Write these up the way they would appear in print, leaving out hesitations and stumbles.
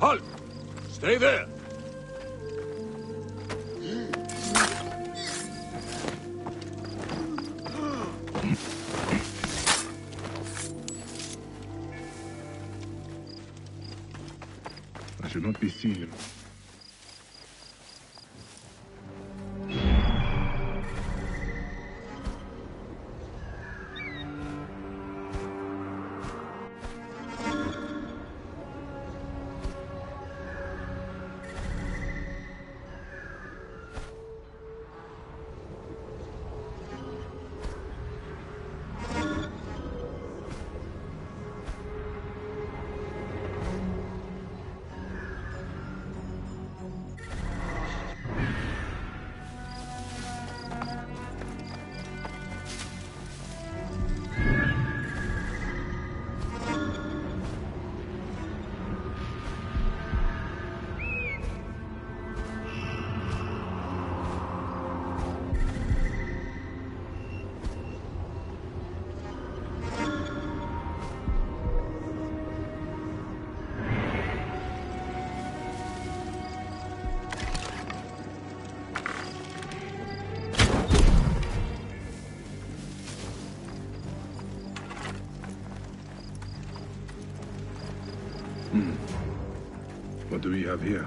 Halt! Stay there! I should not be seen. What do we have here?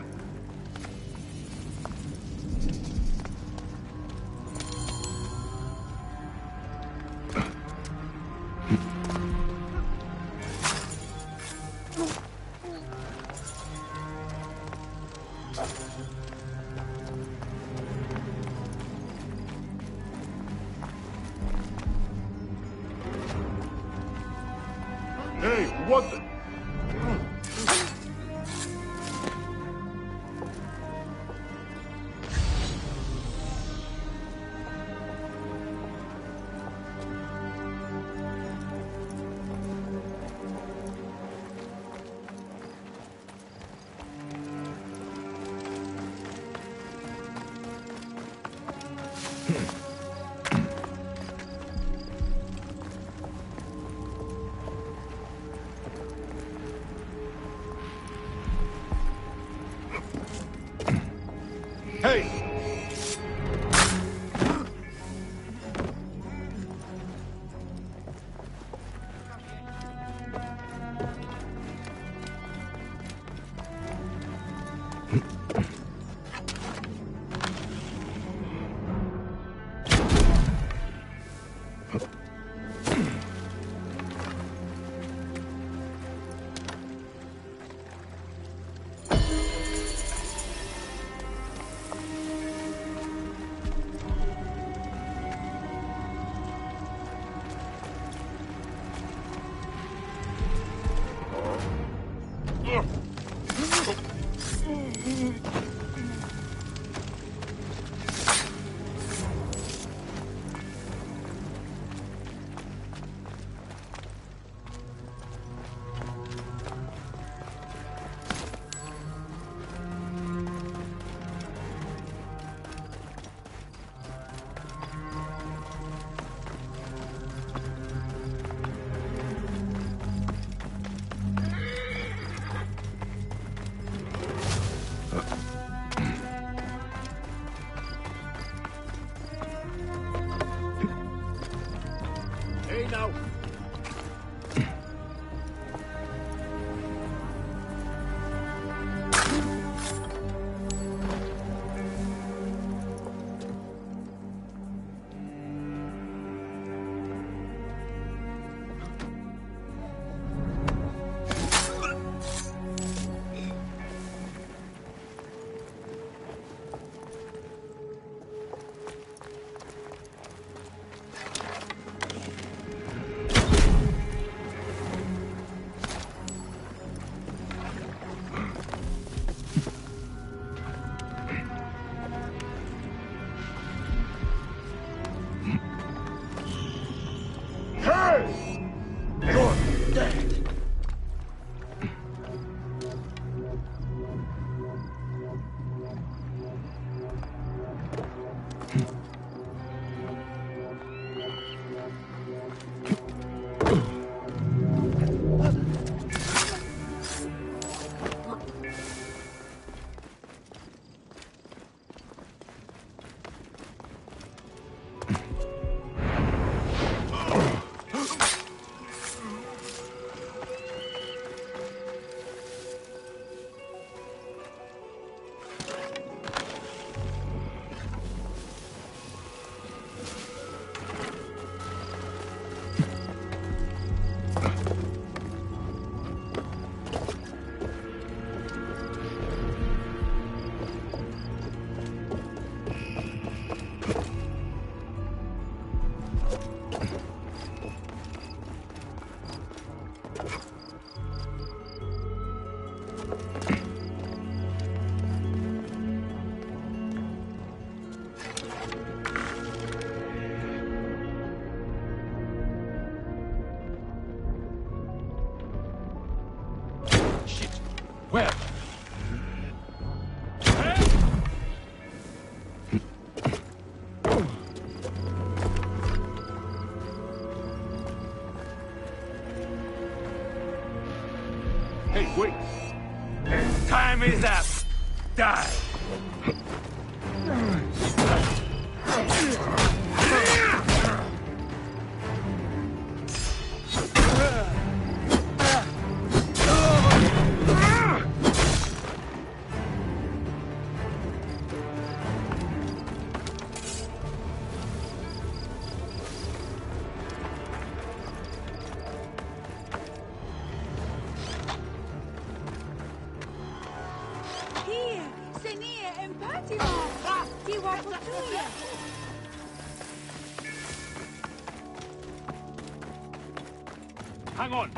Hey, what the... Hey! Hey, now! Shit. Where? Hey, wait! Time is up! Die! Hier, senie, empatimo. Ti waputuya. Hang on!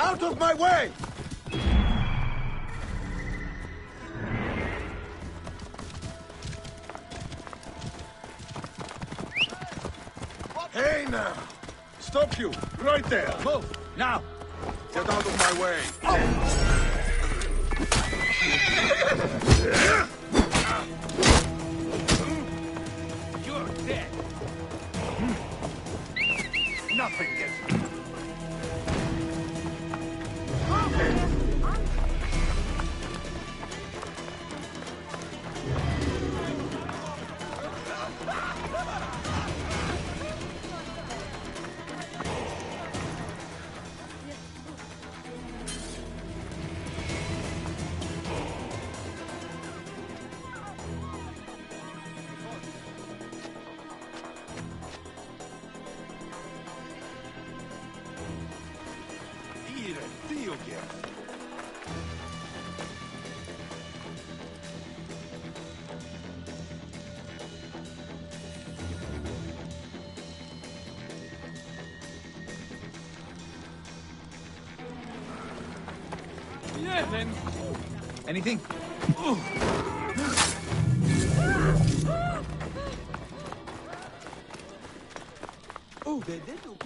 Out of my way! Hey now! Stop you! Right there! Move! Now! Get out of my way! You're dead! Nothing gets me! Dio again. Yeah, then. Anything? Oh, they did look.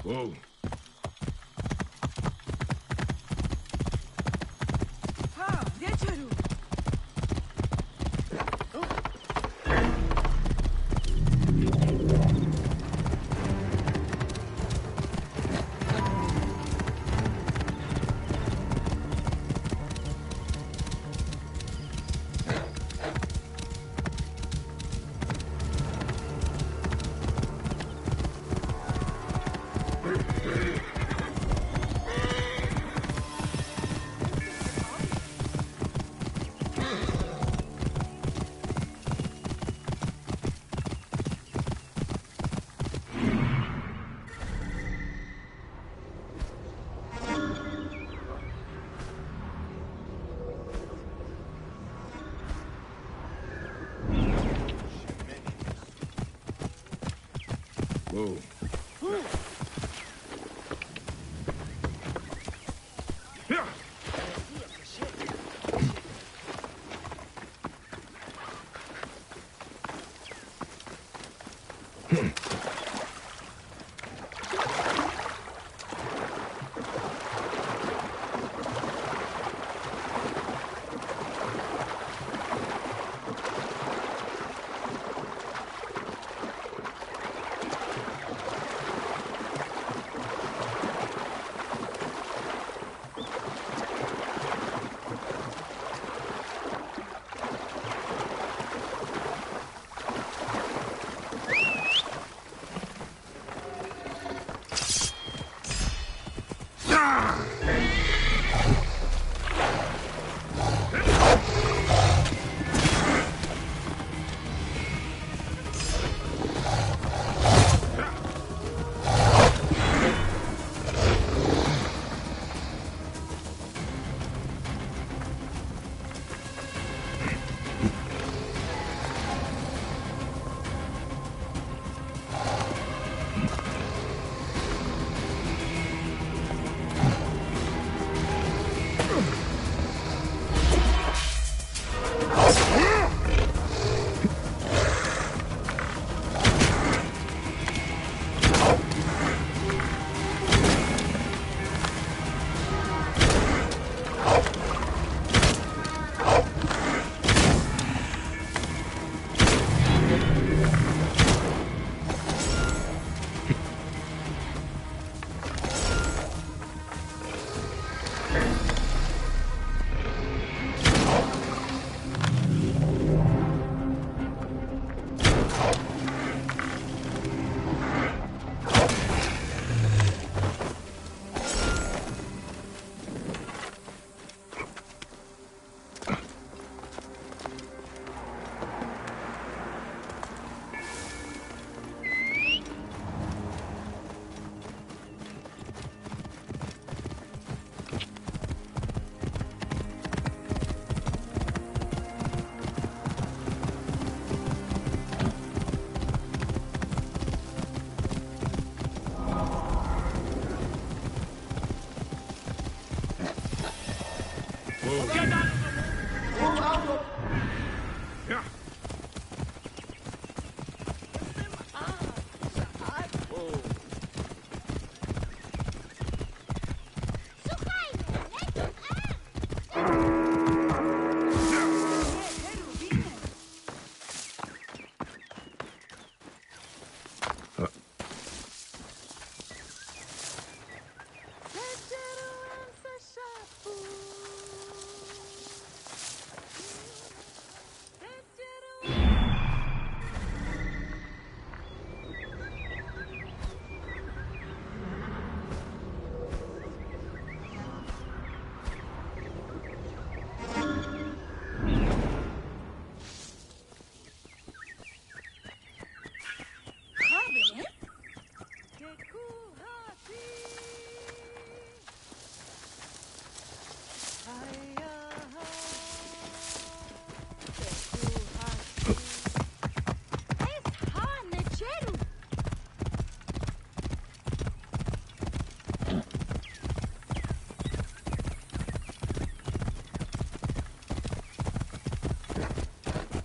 Whoa. Ha, geçerim. Whoa. Yeah. Yeah.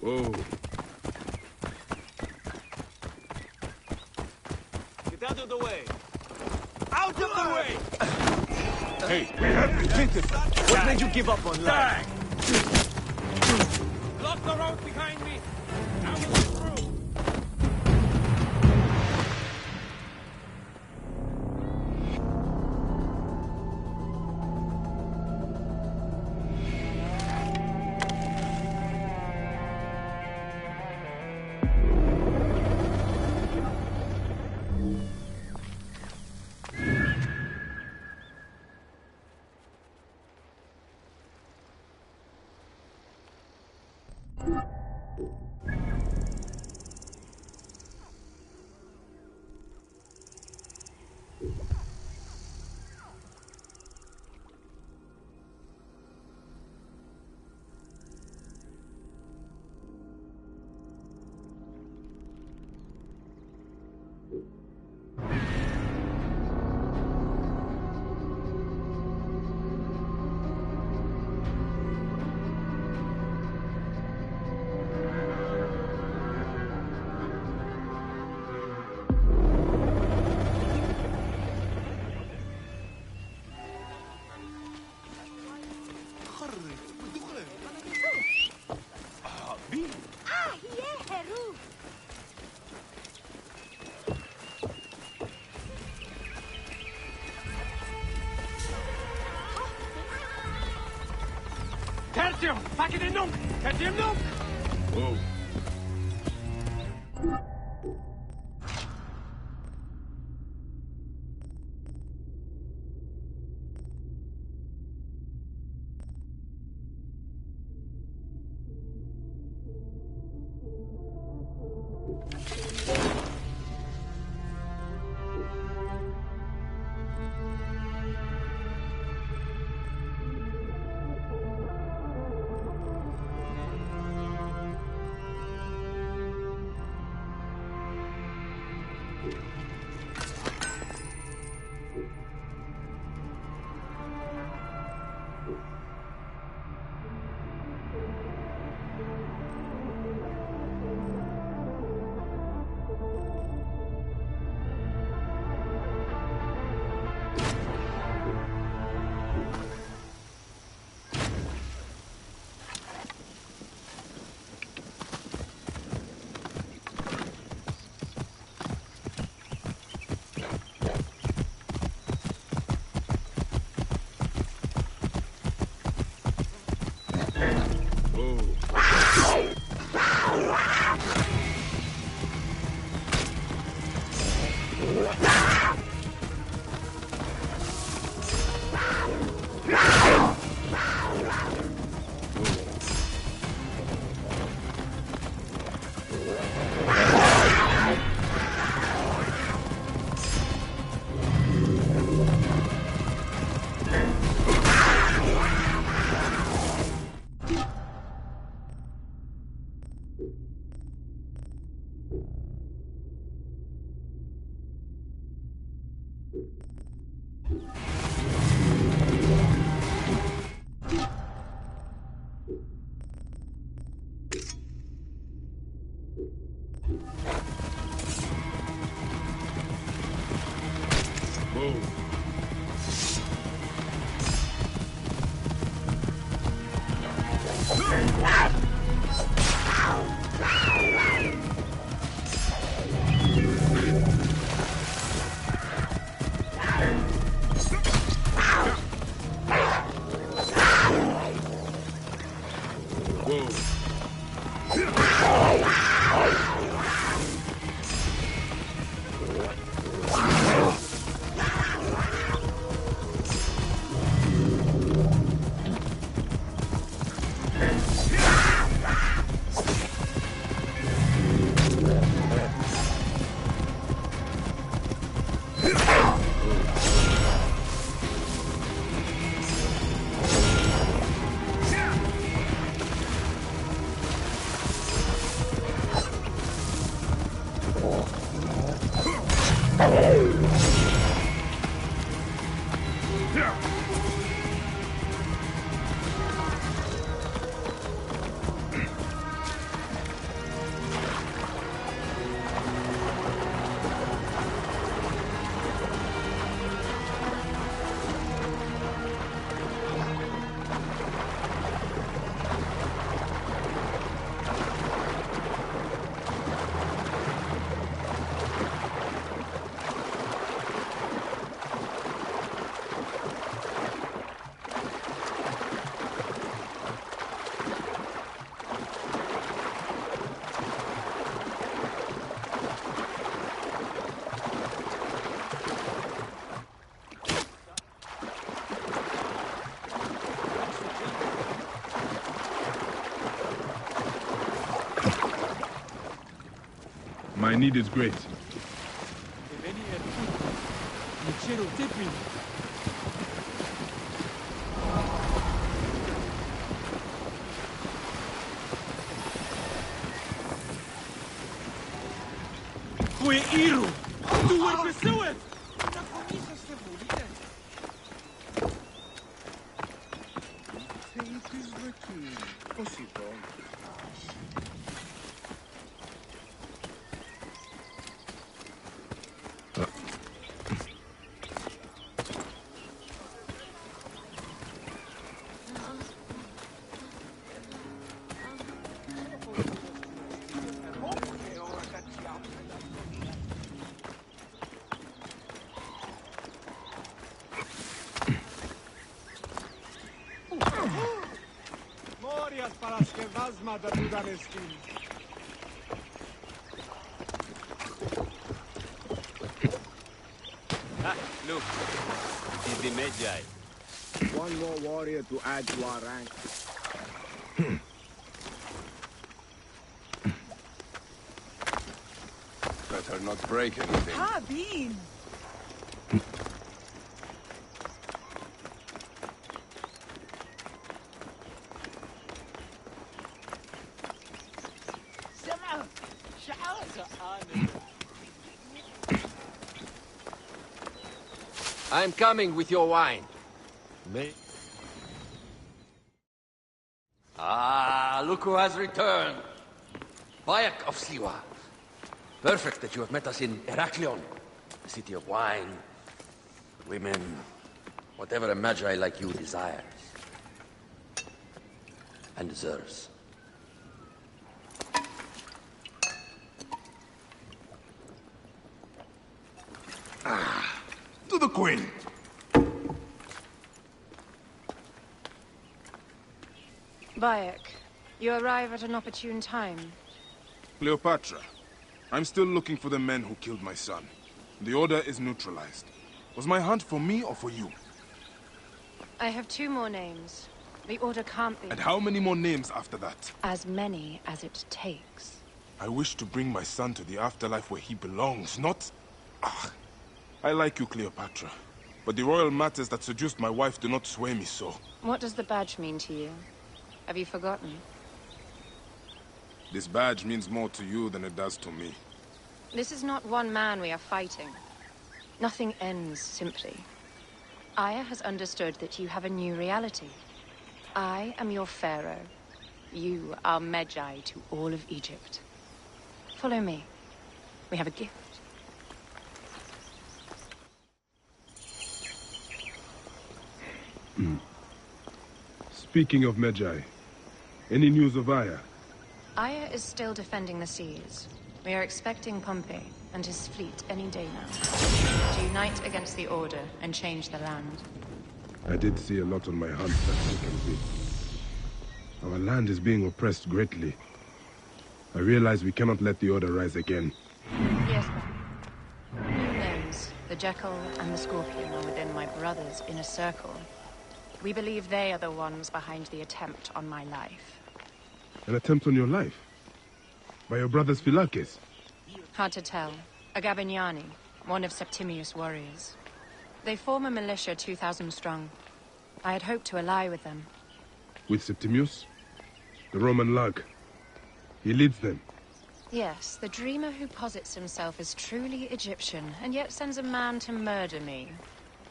Whoa. Get out of the way! Out of the way! Hey, we have Vincent, what made you give up on life? Die! Block the road behind me! Now we'll get through! Attention! Pack den nom! Quatrième nom! Whoa. My need is great. Fue Iru! Tu were pursuing! Ah, look. It's the Magi. One more warrior to add to our ranks. Better not break anything. Ha, Bean! I'm coming with your wine. Ah, look who has returned. Bayek of Siwa. Perfect that you have met us in Heraklion, the city of wine, women, whatever a magi like you desires. And deserves. To the Queen! Bayek, you arrive at an opportune time. Cleopatra, I'm still looking for the men who killed my son. The order is neutralized. Was my hunt for me or for you? I have 2 more names. The order can't be... And how many more names after that? As many as it takes. I wish to bring my son to the afterlife where he belongs, not... Ah, I like you, Cleopatra. But the royal matters that seduced my wife do not sway me so. What does the badge mean to you? Have you forgotten? This badge means more to you than it does to me. This is not one man we are fighting. Nothing ends simply. Aya has understood that you have a new reality. I am your pharaoh. You are Magi to all of Egypt. Follow me. We have a gift. Speaking of Magi, any news of Aya? Aya is still defending the seas. We are expecting Pompey and his fleet any day now to unite against the Order and change the land. I did see a lot on my hunt that sickens me. Our land is being oppressed greatly. I realize we cannot let the Order rise again. Yes, ma'am. New names, the Jackal and the Scorpion, are within my brother's inner circle. We believe they are the ones behind the attempt on my life. An attempt on your life? By your brother's Philakes? Hard to tell. A Gabignani, one of Septimius' warriors. They form a militia 2,000 strong. I had hoped to ally with them. With Septimius? The Roman lug. He leads them. Yes, the dreamer who posits himself as truly Egyptian, and yet sends a man to murder me.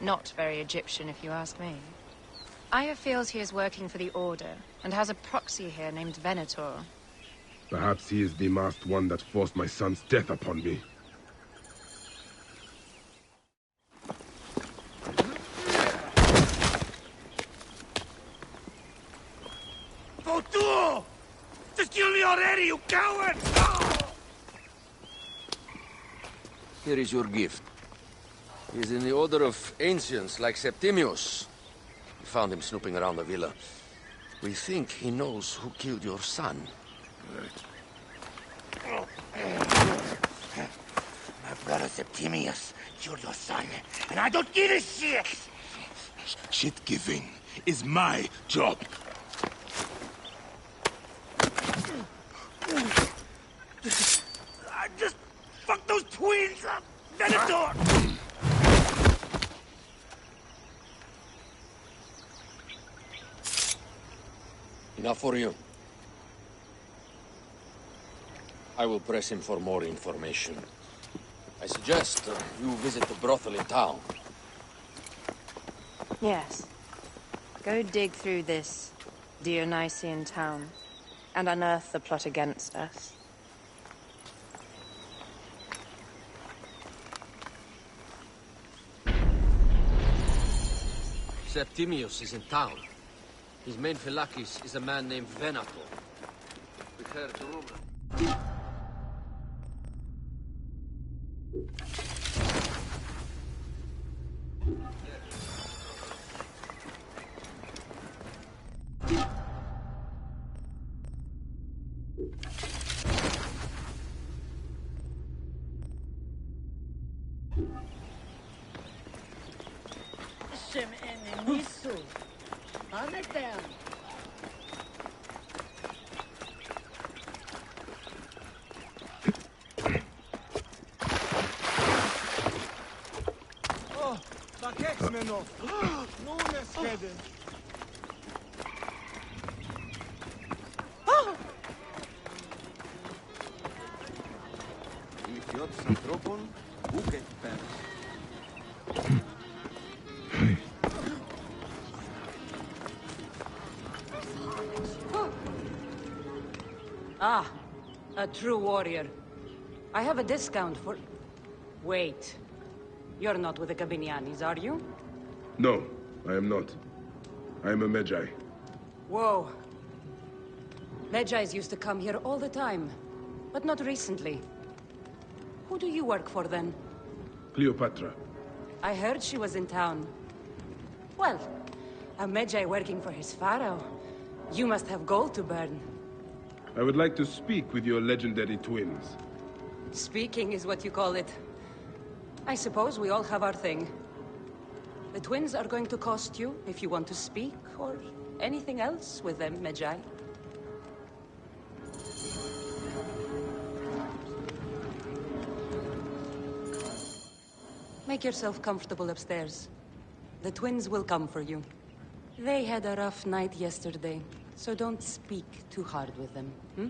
Not very Egyptian, if you ask me. Aya feels he is working for the Order, and has a proxy here named Venator. Perhaps he is the masked one that forced my son's death upon me. Fotuo! Just kill me already, you coward! Here is your gift. He is in the order of ancients like Septimius. We found him snooping around the villa. We think he knows who killed your son. My brother Septimius killed your son, and I don't give a shit! Shit-giving is my job. I just fuck those twins up! Venator! Enough for you. I will press him for more information. I suggest you visit the brothel in town. Yes. Go dig through this Dionysian town, and unearth the plot against us. Septimius is in town. His main Philakes is a man named Venator. We heard rumor. Hashem enemisu. Ametem. Oh, bakek meno. Nun es kedem. Idiot Santropon, Buket Pen. Ah, a true warrior. I have a discount for... Wait. You're not with the Gabinianis, are you? No, I am not. I am a Medjay. Whoa. Medjais used to come here all the time, but not recently. Who do you work for, then? Cleopatra. I heard she was in town. Well, a Medjay working for his pharaoh. You must have gold to burn. I would like to speak with your legendary twins. Speaking is what you call it. I suppose we all have our thing. The twins are going to cost you if you want to speak, or anything else with them, Medjay. Make yourself comfortable upstairs. The twins will come for you. They had a rough night yesterday, so don't speak too hard with them, hmm?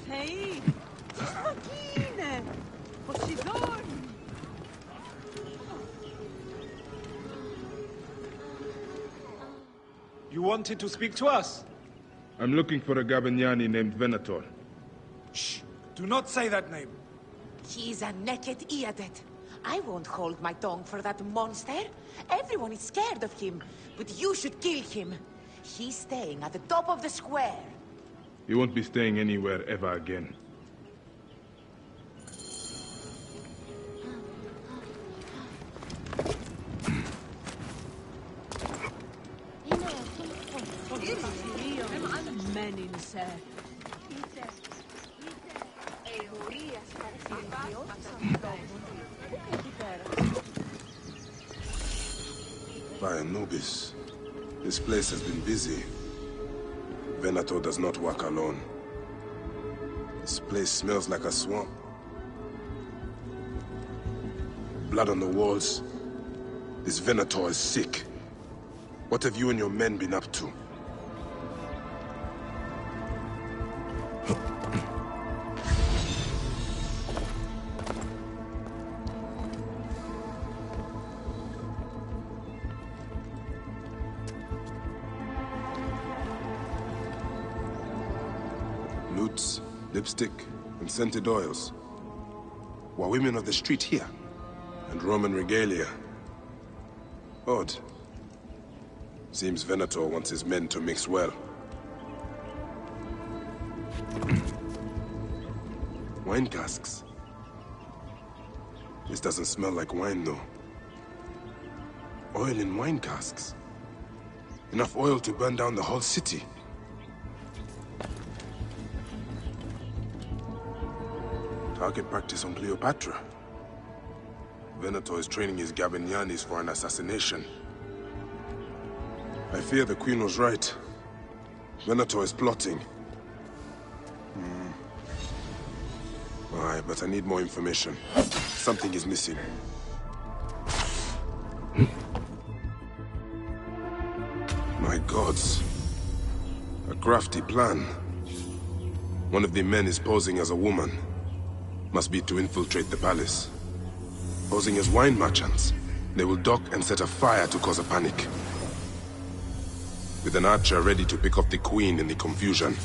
Hey, Joaquin! Posidon! You wanted to speak to us? I'm looking for a Gabiniani named Venator. Shh! Do not say that name. He's a naked idiot. I won't hold my tongue for that monster. Everyone is scared of him, but you should kill him. He's staying at the top of the square. He won't be staying anywhere ever again. By Anubis, this place has been busy. Venator does not work alone. This place smells like a swamp. Blood on the walls. This Venator is sick. What have you and your men been up to? Loots, lipstick, and scented oils. Were women of the street here? And Roman regalia. Odd. Seems Venator wants his men to mix well. Wine casks. This doesn't smell like wine, though. Oil in wine casks. Enough oil to burn down the whole city. Target practice on Cleopatra. Venator is training his Gabinianis for an assassination. I fear the Queen was right. Venator is plotting. Aye, but I need more information. Something is missing. My gods. A crafty plan. One of the men is posing as a woman. Must be to infiltrate the palace. Posing as wine merchants, they will dock and set a fire to cause a panic. With an archer ready to pick off the queen in the confusion.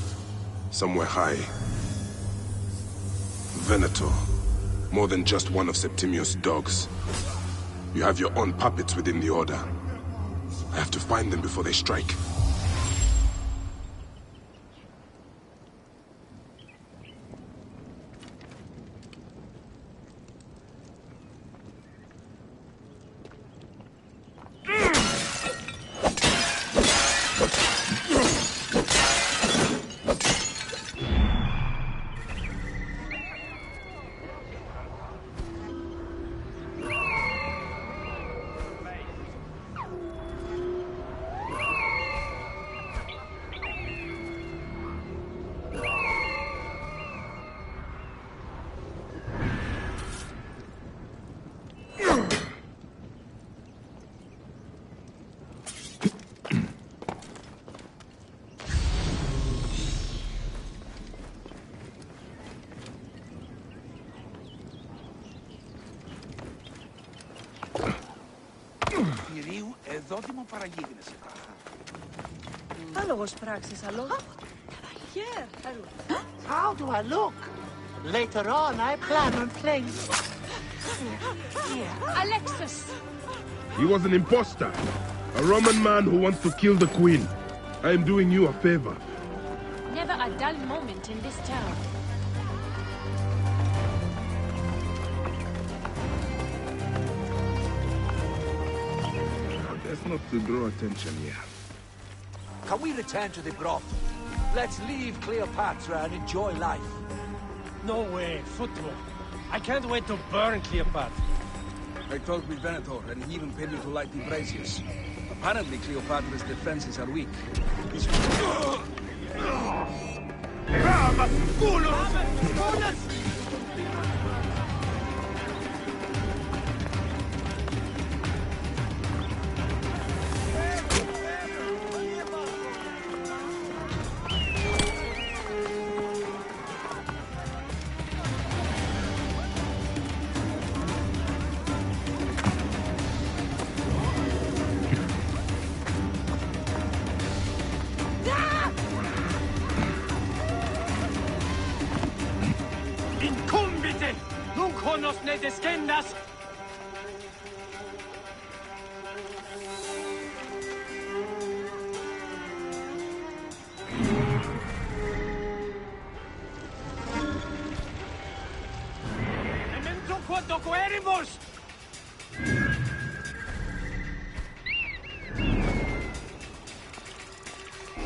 Somewhere high. Venator. More than just one of Septimius' dogs. You have your own puppets within the Order. I have to find them before they strike. θηρίου εδότιμο παραγίγνεσαι. Άλογος πράξης, αλόγο. How do I look? Later on, I plan on playing... Alexis! He was an imposter. A Roman man who wants to kill the queen. I am doing you a favor. Never a dull moment in this town. That's not to draw attention here. Can we return to the broth? Let's leave Cleopatra and enjoy life. No way, football. I can't wait to burn Cleopatra. I talked with Venator, and he even paid me to light the braziers. Apparently, Cleopatra's defenses are weak. Incumbite! Nunconos ne descendas! Memento quod querimus!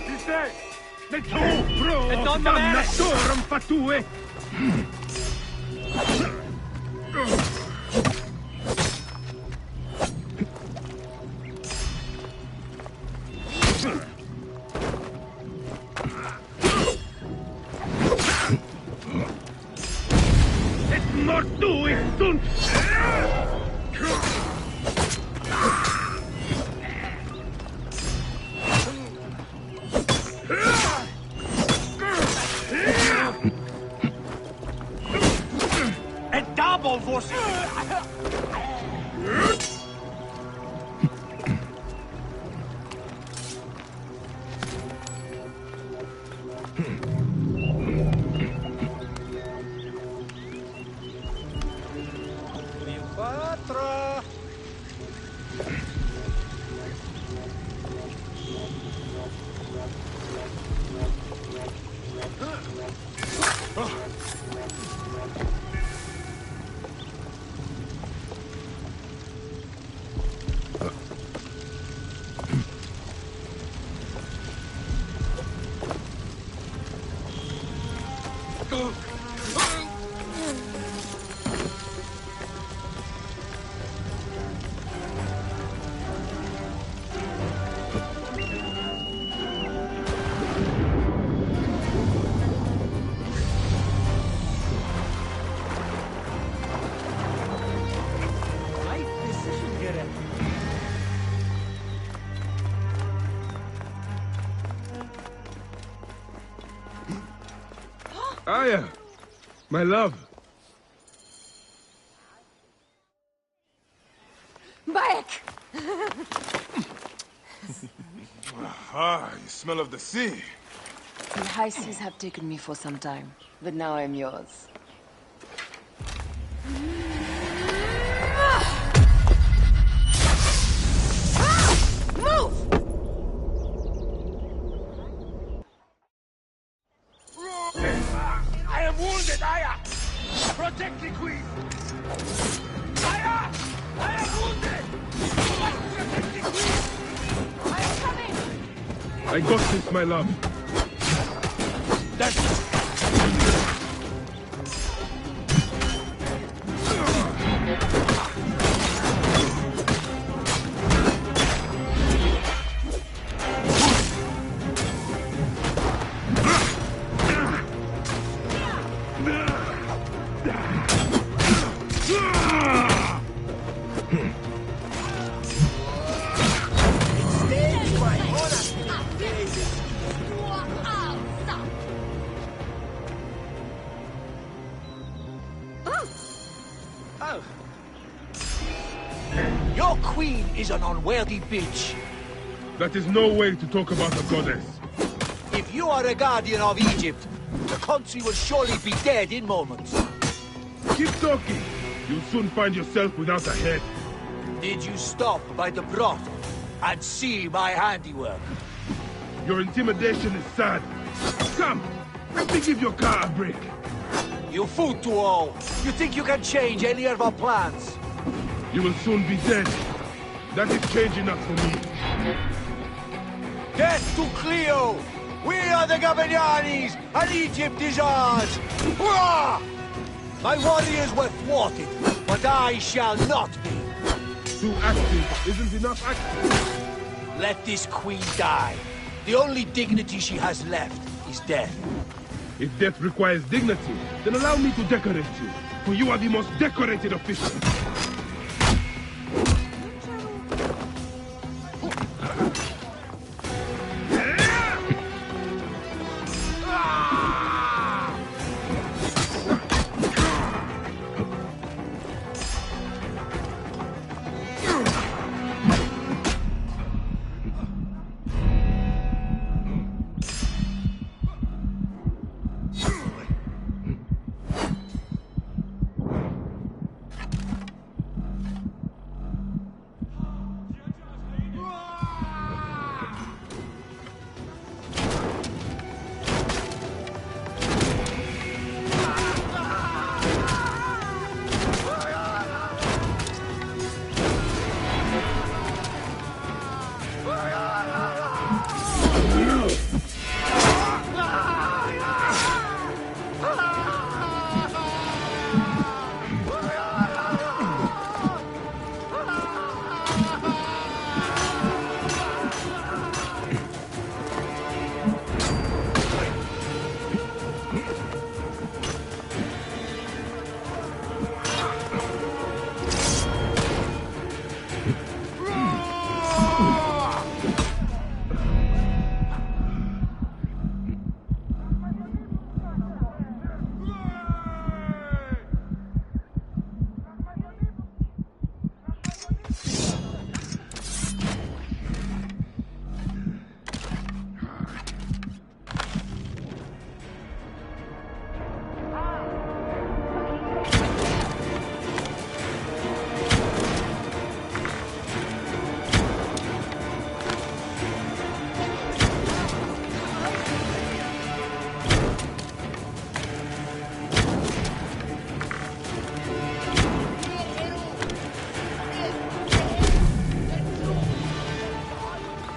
Diste! Me tu, pro, dannatorum fatue! Et mortui sunt! Et double vos! Cleopatra! Aya, my love. Back! Ah, you smell of the sea. The high seas have taken me for some time, but now I'm yours. Move! I am wounded, Aya! Protect the queen! Aya! I am wounded! Protect the queen! I am coming! I got this, my love. That's it! an unworthy bitch. That is no way to talk about a goddess. If you are a guardian of Egypt, the country will surely be dead in moments. Keep talking. You'll soon find yourself without a head. Did you stop by the broth and see my handiwork? Your intimidation is sad. Come, let me give your car a break. You fool to all. You think you can change any of our plans? You will soon be dead. That is change enough for me. Death to Cleo! We are the Gabanianis, and Egypt is ours! Hurrah! My warriors were thwarted, but I shall not be. Too active isn't enough active. Let this queen die. The only dignity she has left is death. If death requires dignity, then allow me to decorate you, for you are the most decorated official.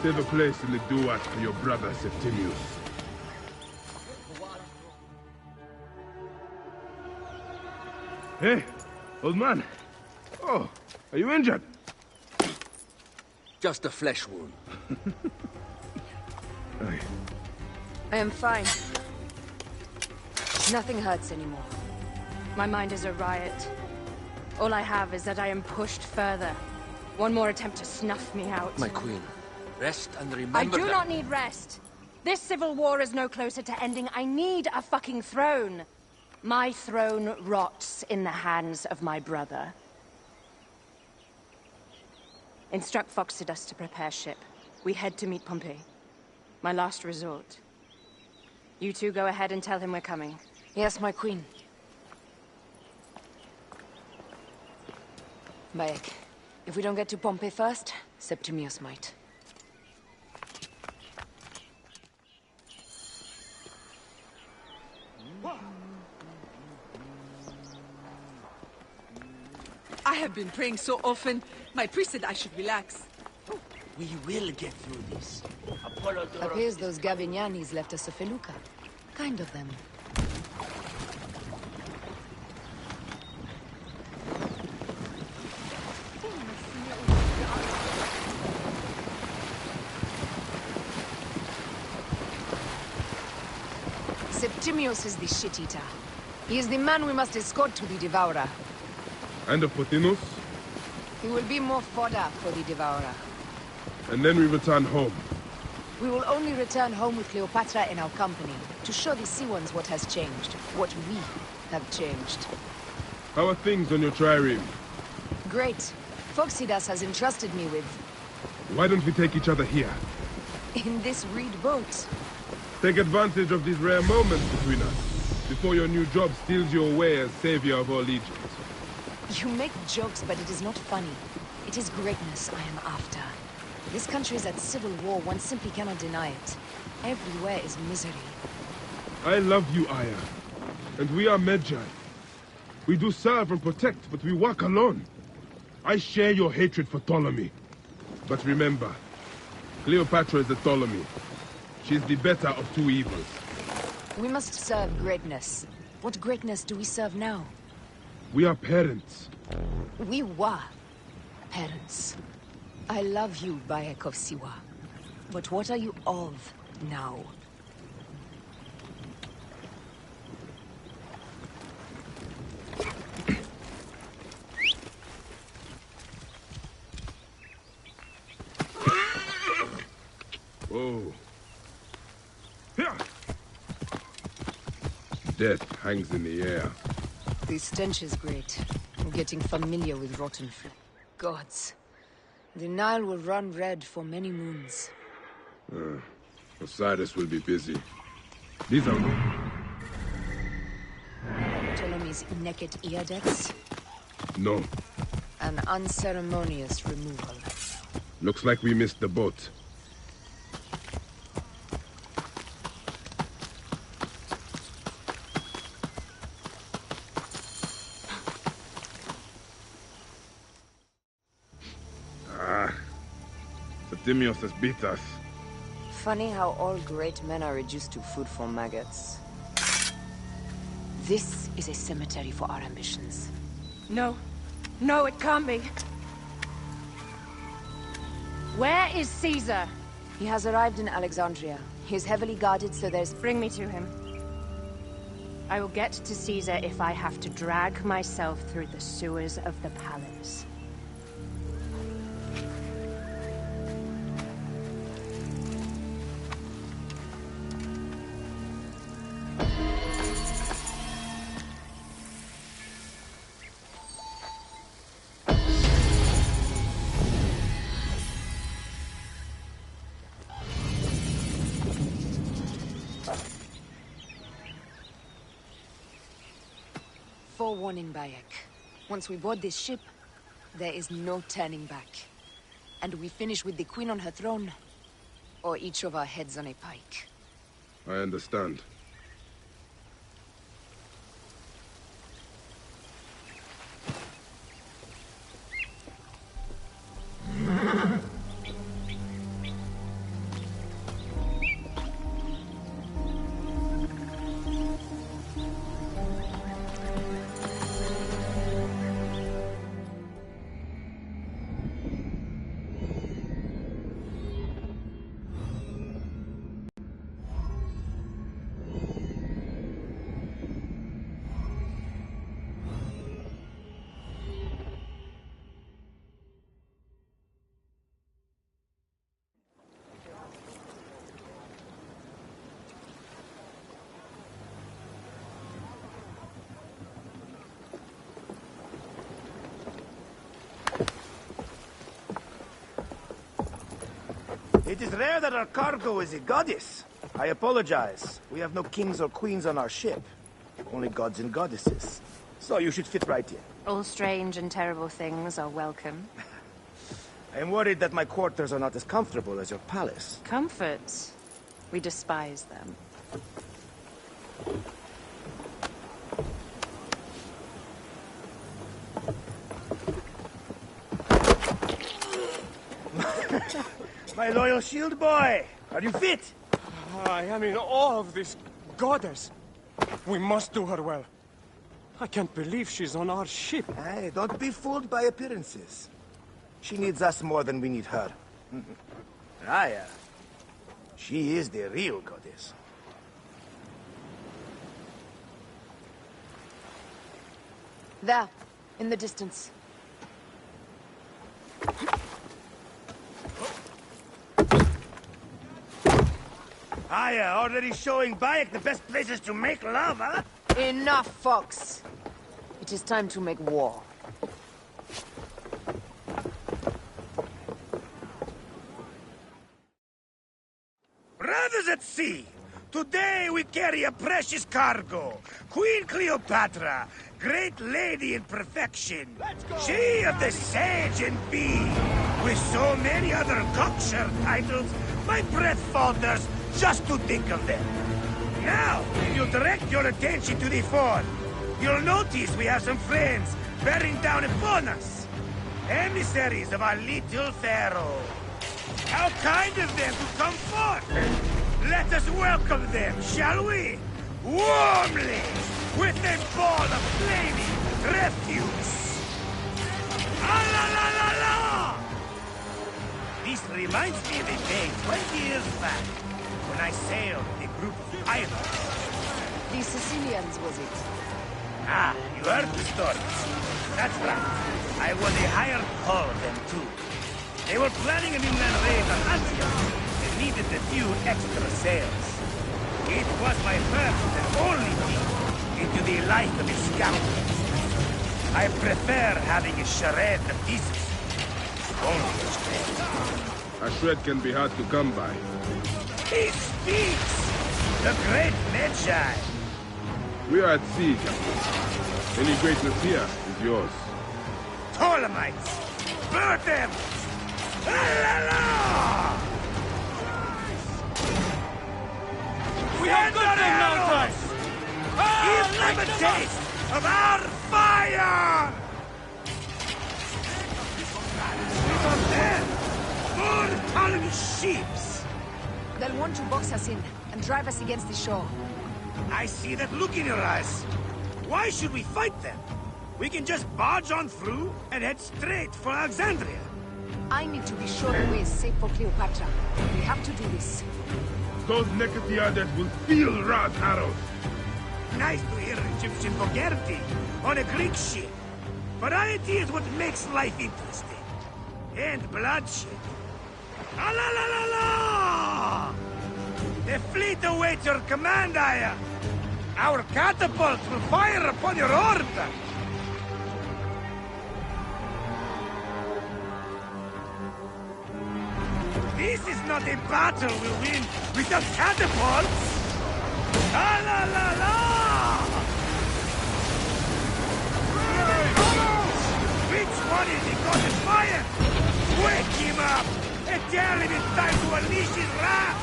Save a place in the duat for your brother Septimius. Hey, old man. Oh, are you injured? Just a flesh wound. I am fine. Nothing hurts anymore. My mind is a riot. All I have is that I am pushed further. One more attempt to snuff me out. My queen, rest and remember I do not need rest. This civil war is no closer to ending. I need a fucking throne. My throne rots in the hands of my brother. Instruct Phoxidas to prepare ship. We head to meet Pompey. My last resort. You two go ahead and tell him we're coming. Yes, my queen. Bayek, if we don't get to Pompey first, Septimius might. I have been praying so often. My priest said I should relax. We will get through this. Appears those Gabinianis left us a felucca. Kind of them. Septimius is the shit-eater. He is the man we must escort to the Devourer. And of Pothinus? He will be more fodder for the Devourer. And then we return home. We will only return home with Cleopatra in our company, to show the Sea Ones what has changed, what we have changed. How are things on your trireme? Great. Phoxidas has entrusted me with Why don't we take each other here? In this reed boat. Take advantage of these rare moments between us, before your new job steals you away as savior of all Egypt. You make jokes, but it is not funny. It is greatness I am after. This country is at civil war, one simply cannot deny it. Everywhere is misery. I love you, Aya. And we are Medjay. We do serve and protect, but we work alone. I share your hatred for Ptolemy. But remember, Cleopatra is a Ptolemy. She's the better of two evils. We must serve greatness. What greatness do we serve now? We are parents. We were parents. I love you, Bayek of Siwa. But what are you of now? Whoa. Death hangs in the air. The stench is great. I'm getting familiar with rotten flesh. Gods. The Nile will run red for many moons. Osiris will be busy. These are... Ptolemy's naked Iadets? No. An unceremonious removal. Looks like we missed the boat. Dimios has beat us. Funny how all great men are reduced to food for maggots. This is a cemetery for our ambitions. No. No, it can't be. Where is Caesar? He has arrived in Alexandria. He is heavily guarded, so there's... Bring me to him. I will get to Caesar if I have to drag myself through the sewers of the palace. Forewarning, Bayek. Once we board this ship, there is no turning back. And we finish with the Queen on her throne, or each of our heads on a pike. I understand. It is rare that our cargo is a goddess. I apologize. We have no kings or queens on our ship. Only gods and goddesses. So you should fit right in. All strange and terrible things are welcome. I am worried that my quarters are not as comfortable as your palace. Comforts? We despise them. My loyal shield boy! Are you fit? I am in awe of this goddess. We must do her well. I can't believe she's on our ship. Hey, don't be fooled by appearances. She needs us more than we need her. Raya. She is the real goddess. There, in the distance. Aya, already showing Bayek the best places to make love, huh? Enough, Fox. It is time to make war. at sea. Today we carry a precious cargo. Queen Cleopatra, great lady in perfection. She of the sage and bee. With so many other cocksure titles, my breath falters just to think of them. Now, if you direct your attention to the fort, you'll notice we have some friends bearing down upon us. Emissaries of our little pharaoh. How kind of them to come forth! Let us welcome them, shall we? Warmly, with a ball of flaming refuse. Ah la la la la! This reminds me of a day 20 years back, when I sailed with a group of pirates. The Sicilians, was it? Ah, you heard the stories. That's right. I was a hired hull of them too. They were planning an inland raid on Antioch and needed a few extra sails. It was my first and only peek into the life of a scoundrel. I prefer having a charade of pieces. Only a shred. A shred can be hard to come by. He speaks! The great Magi! We are at sea, Captain. Any greatness here is yours. Ptolemites! Burn them! La la la! We have got them now, guys! Give them a taste of our fire! There! More Ptolemy ships! They'll want to box us in and drive us against the shore. I see that look in your eyes. Why should we fight them? We can just barge on through and head straight for Alexandria. I need to be sure the way is safe for Cleopatra. We have to do this. Those Necatiades will feel Ra's arrows. Nice to hear Egyptian vulgarity on a Greek ship. Variety is what makes life interesting. And bloodshed. Ah la la la la! The fleet awaits your command, Aya. Our catapults will fire upon your order. This is not a battle we'll win without catapults! La la la la! Which one is he got in fire? Wake him up! And tell him it's time to unleash his wrath!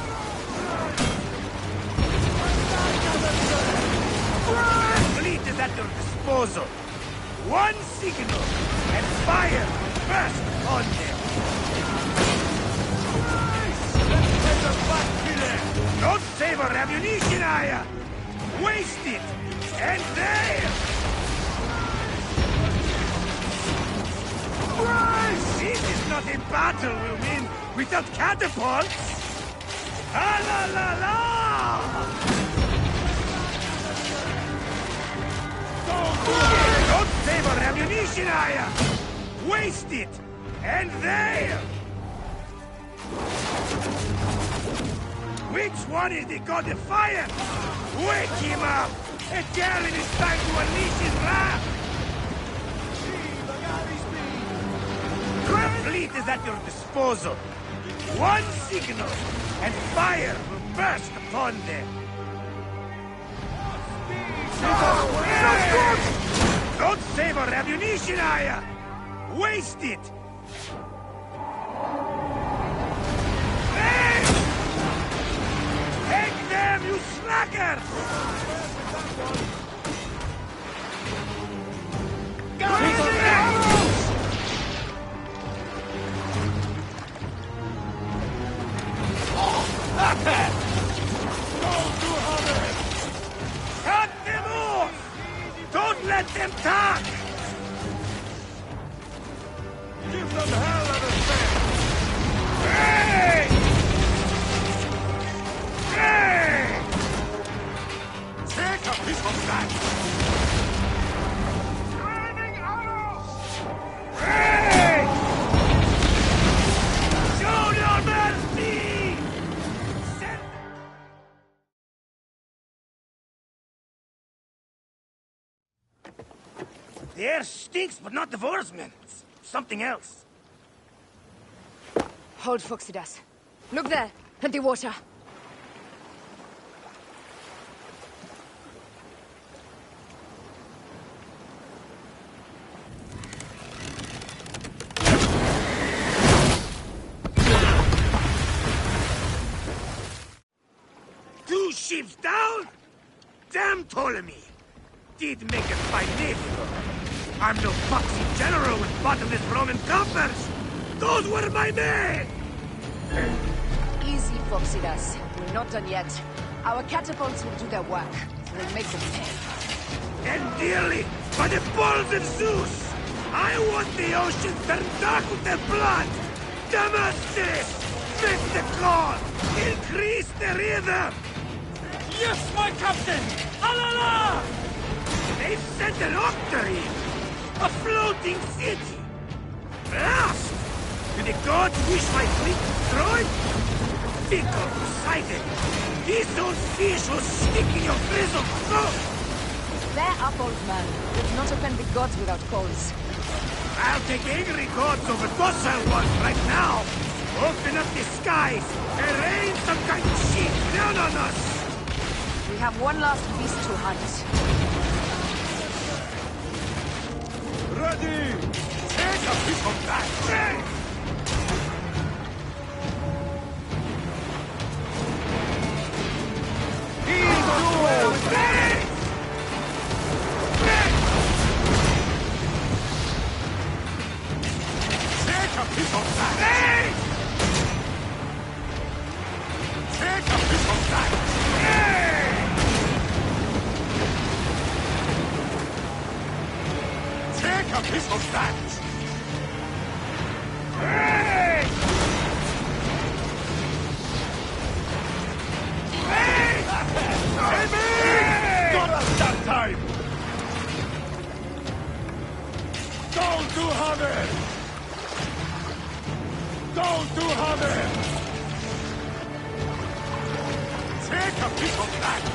The fleet is at your disposal. One signal, and fire burst on them. Don't save our ammunition, Aya! Waste it! And there! This is not a battle we'll win without catapults! Ah la la la! Don't save our ammunition, Aya! Waste it! And there! Which one is the god of fire? Wake him up! And tell him it's time to unleash his wrath! The fleet is at your disposal. One signal, and fire will burst upon them. Don't save our ammunition, Aya! Waste it! Hey! Take them, you slackers! Cut them off! Don't let them talk! Give them hell at a chance! Hey! Hey! Take a piece of that! Driving arrows! Hey! Show your mercy! Send... The air stinks, but not the Vorsman. It's something else. Hold Phoxidas. Look there, at the water. ships down? Damn Ptolemy! Did make it by Navy. I'm no foxy general with bottomless Roman coffers! Those were my men! Easy, Foxidas. We're not done yet. Our catapults will do their work. We'll make them pay. And dearly, by the balls of Zeus! I want the ocean turned dark with their blood! Damascus! Make the call! Increase the rhythm! Yes, my captain! Alala! They've sent an octarine! A floating city! Blast! Do the gods wish my fleet destroyed? Think of Poseidon! This old fish will stick in your grizzled throat! They're up, old man. Let's not offend the gods without cause. I'll take angry gods over docile ones right now! Open up the skies and rain some kind of shit down on us! We have one last beast to hunt. Ready! Take a piece of that! Take a piece of that! Take a piece of that! Take a piece of that! Hey! Hey! Got us that time! Go to Haven! Go to Haven! Take a piece of that!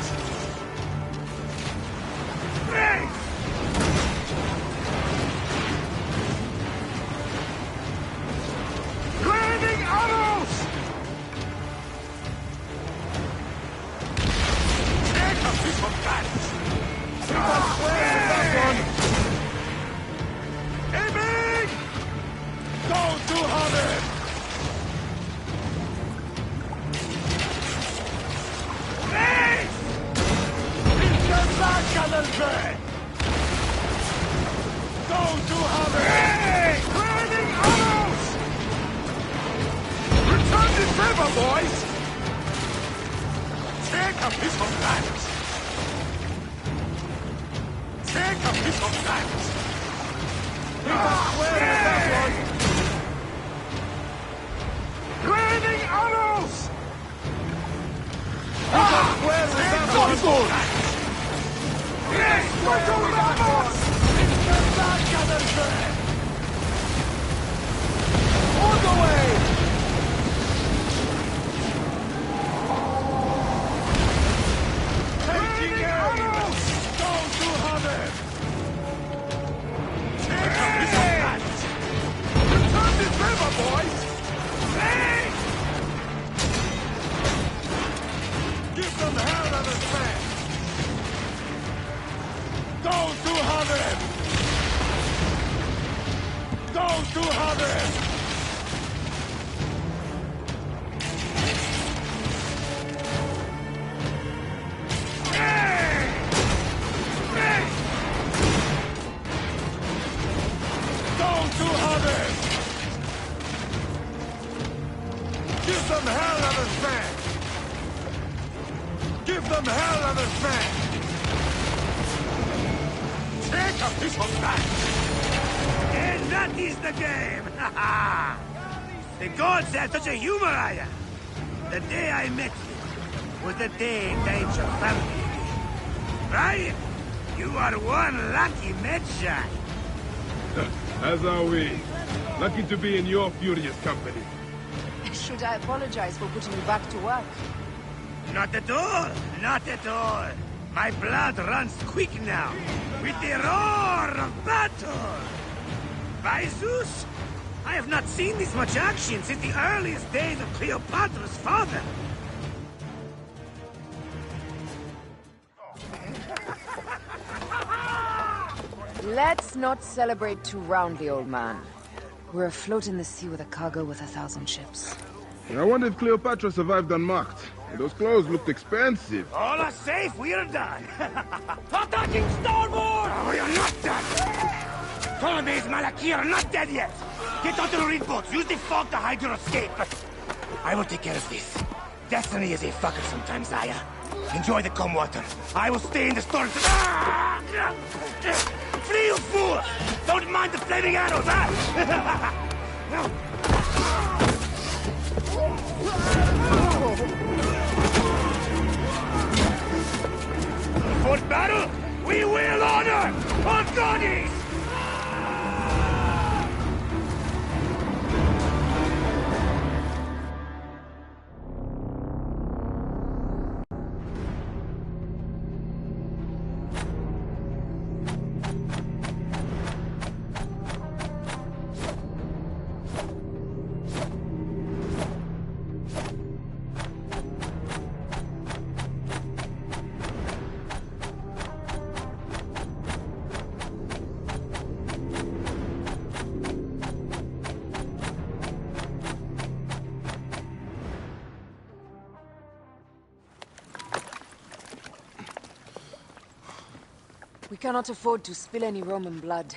Hey! Raining arrows! Take a piece of that! Aiming! Go to Haven! Hey! It's back on the bed! Go to Haven! Hey! Raining arrows! Return the favor, boys! Take a piece of that! Take a piece of that! Raining arrows! Where is that one? Yes! Go to Ramos! It's the back of the bed! All the way! Taking aim! Go to Haven! Take a piece of that! Return the favor, boys! Hey! Give them hell and a smash! Go to Haven! Go to Haven! Give them hell of a smash! Give them hell of a smash! Take a piece of that! And that is the game! Ha ha! The gods had such a humor, Aya! The day I met you was the day Danger found me again. Right? You are one lucky Medjay. As are we. Lucky to be in your furious company. Should I apologize for putting you back to work? Not at all! Not at all! My blood runs quick now, with the roar of battle! By Zeus, I have not seen this much action since the earliest days of Cleopatra's father! Let's not celebrate too roundly, old man. We're afloat in the sea with a cargo worth 1,000 ships. I wonder if Cleopatra survived unmarked. Those clothes looked expensive. All are safe, we are done. Attacking starboard! Oh, we are not done. Ptolemy's Malaki are not dead yet. Get onto the reed boats. Use the fog to hide your escape. I will take care of this. Destiny is a fucker sometimes, Aya. Enjoy the calm water. I will stay in the storm. Flee, you fool! Don't mind the flaming arrows, huh? For battle, we will honor our bodies! We cannot afford to spill any Roman blood.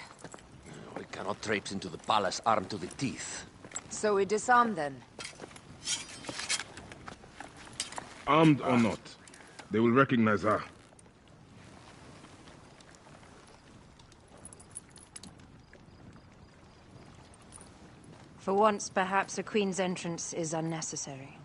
We cannot traipse into the palace armed to the teeth. So we disarm then. Armed or not, they will recognize her. For once, perhaps a queen's entrance is unnecessary.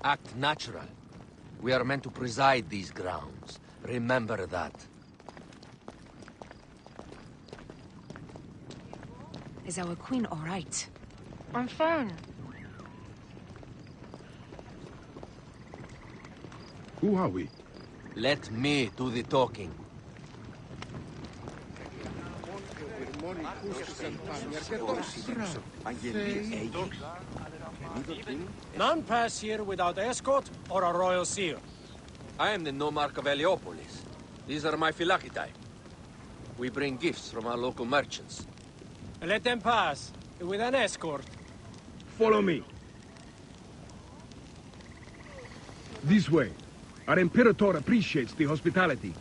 Act natural. We are meant to preside these grounds. Remember that. Is our queen all right? I'm fine. Who are we? Let me do the talking. None pass here without escort or a royal seal. I am the nomarch of Heliopolis. These are my Phylakitae. We bring gifts from our local merchants. Let them pass, with an escort. Follow me. This way. Our Imperator appreciates the hospitality.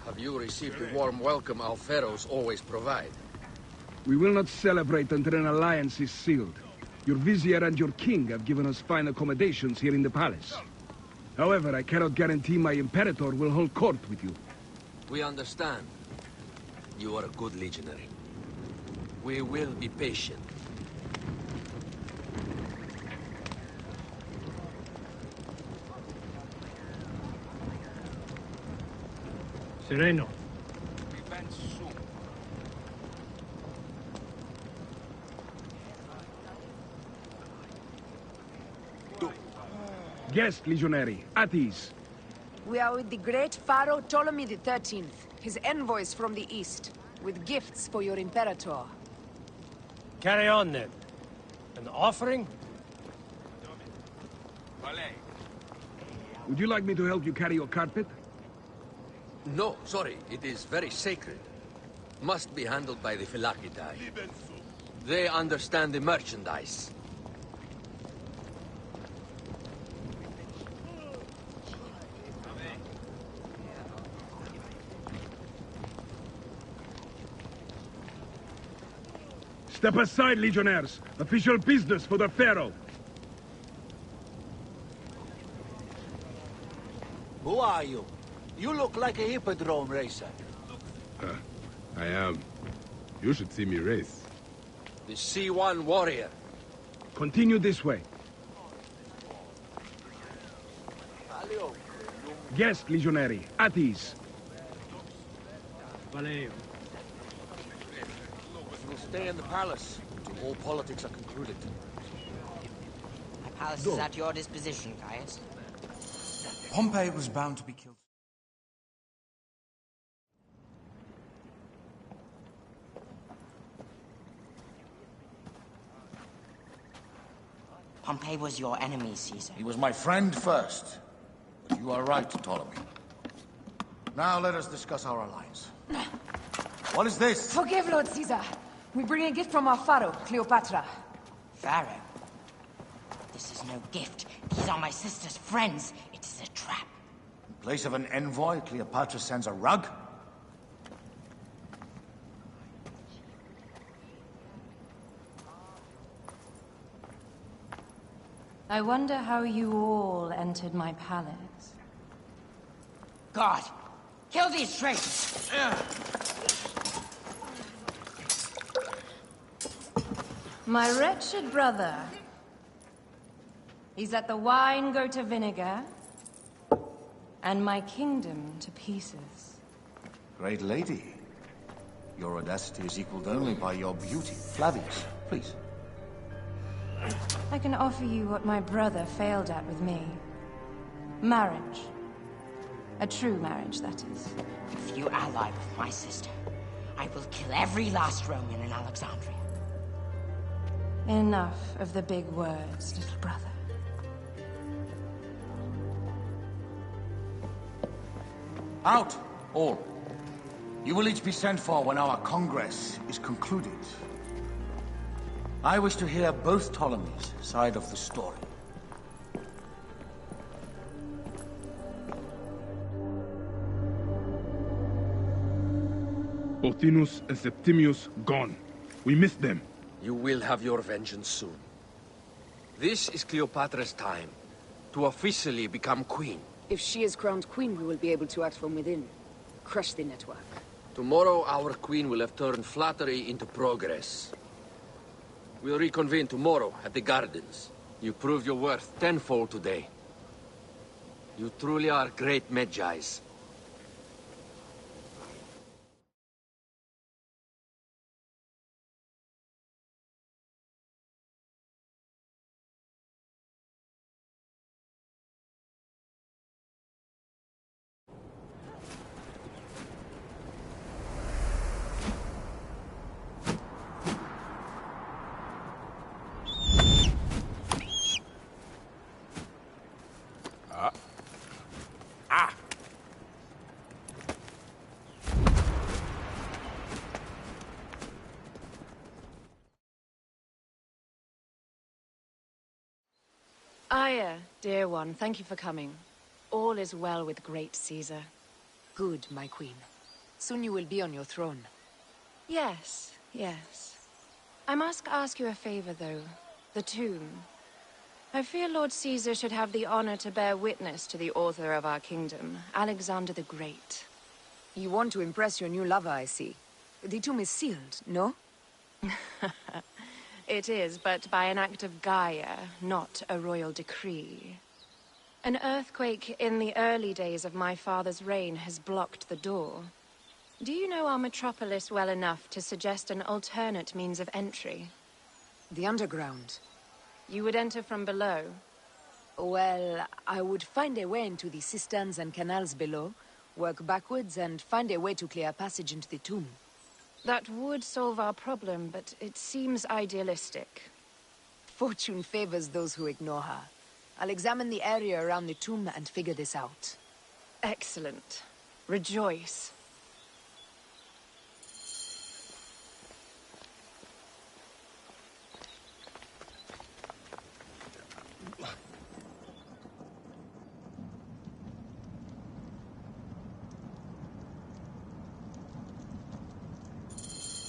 Have you received the warm welcome our pharaohs always provide? We will not celebrate until an alliance is sealed. Your vizier and your king have given us fine accommodations here in the palace. However, I cannot guarantee my Imperator will hold court with you. We understand. You are a good legionary. We will be patient. Sereno. Guest, legionary, at ease. We are with the great Pharaoh Ptolemy XIII, his envoys from the east, with gifts for your Imperator. Carry on, then. An offering? Would you like me to help you carry your carpet? No, sorry. It is very sacred. Must be handled by the Phylakitae. They understand the merchandise. Step aside, legionnaires. Official business for the Pharaoh. Who are you? You look like a hippodrome racer. I am. You should see me race. The C1 warrior. Continue this way. Guest, legionary, at ease. Valeo. We will stay in the palace until all politics are concluded. The palace is at your disposition, Caius. Pompey was bound to be killed. Pompey was your enemy, Caesar. He was my friend first. But you are right, Ptolemy. Now let us discuss our alliance. What is this? Forgive, Lord Caesar. We bring a gift from our pharaoh, Cleopatra. Pharaoh? This is no gift. These are my sister's friends. It is a trap. In place of an envoy, Cleopatra sends a rug? I wonder how you all entered my palace. God! Kill these traitors! My wretched brother. He's let the wine go to vinegar, and my kingdom to pieces. Great lady. Your audacity is equaled only by your beauty. Flavius, please. I can offer you what my brother failed at with me. Marriage. A true marriage, that is. If you ally with my sister, I will kill every last Roman in Alexandria. Enough of the big words, little brother. Out, all. You will each be sent for when our Congress is concluded. I wish to hear both Ptolemies' side of the story. Pothinus and Septimius gone. We missed them. You will have your vengeance soon. This is Cleopatra's time to officially become queen. If she is crowned queen, we will be able to act from within. Crush the network. Tomorrow, our queen will have turned flattery into progress. We'll reconvene tomorrow at the gardens. You proved your worth tenfold today. You truly are great Magi's. Aya, dear one, thank you for coming. All is well with great Caesar. Good, my queen. Soon you will be on your throne. Yes, yes. I must ask you a favor, though. The tomb. I fear Lord Caesar should have the honor to bear witness to the author of our kingdom, Alexander the Great. You want to impress your new lover, I see. The tomb is sealed, no? It is, but by an act of Gaia, not a royal decree. An earthquake in the early days of my father's reign has blocked the door. Do you know our metropolis well enough to suggest an alternate means of entry? The underground. You would enter from below? Well, I would find a way into the cisterns and canals below, work backwards, and find a way to clear a passage into the tomb. That would solve our problem, but it seems idealistic. Fortune favors those who ignore her. I'll examine the area around the tomb and figure this out. Excellent. Rejoice.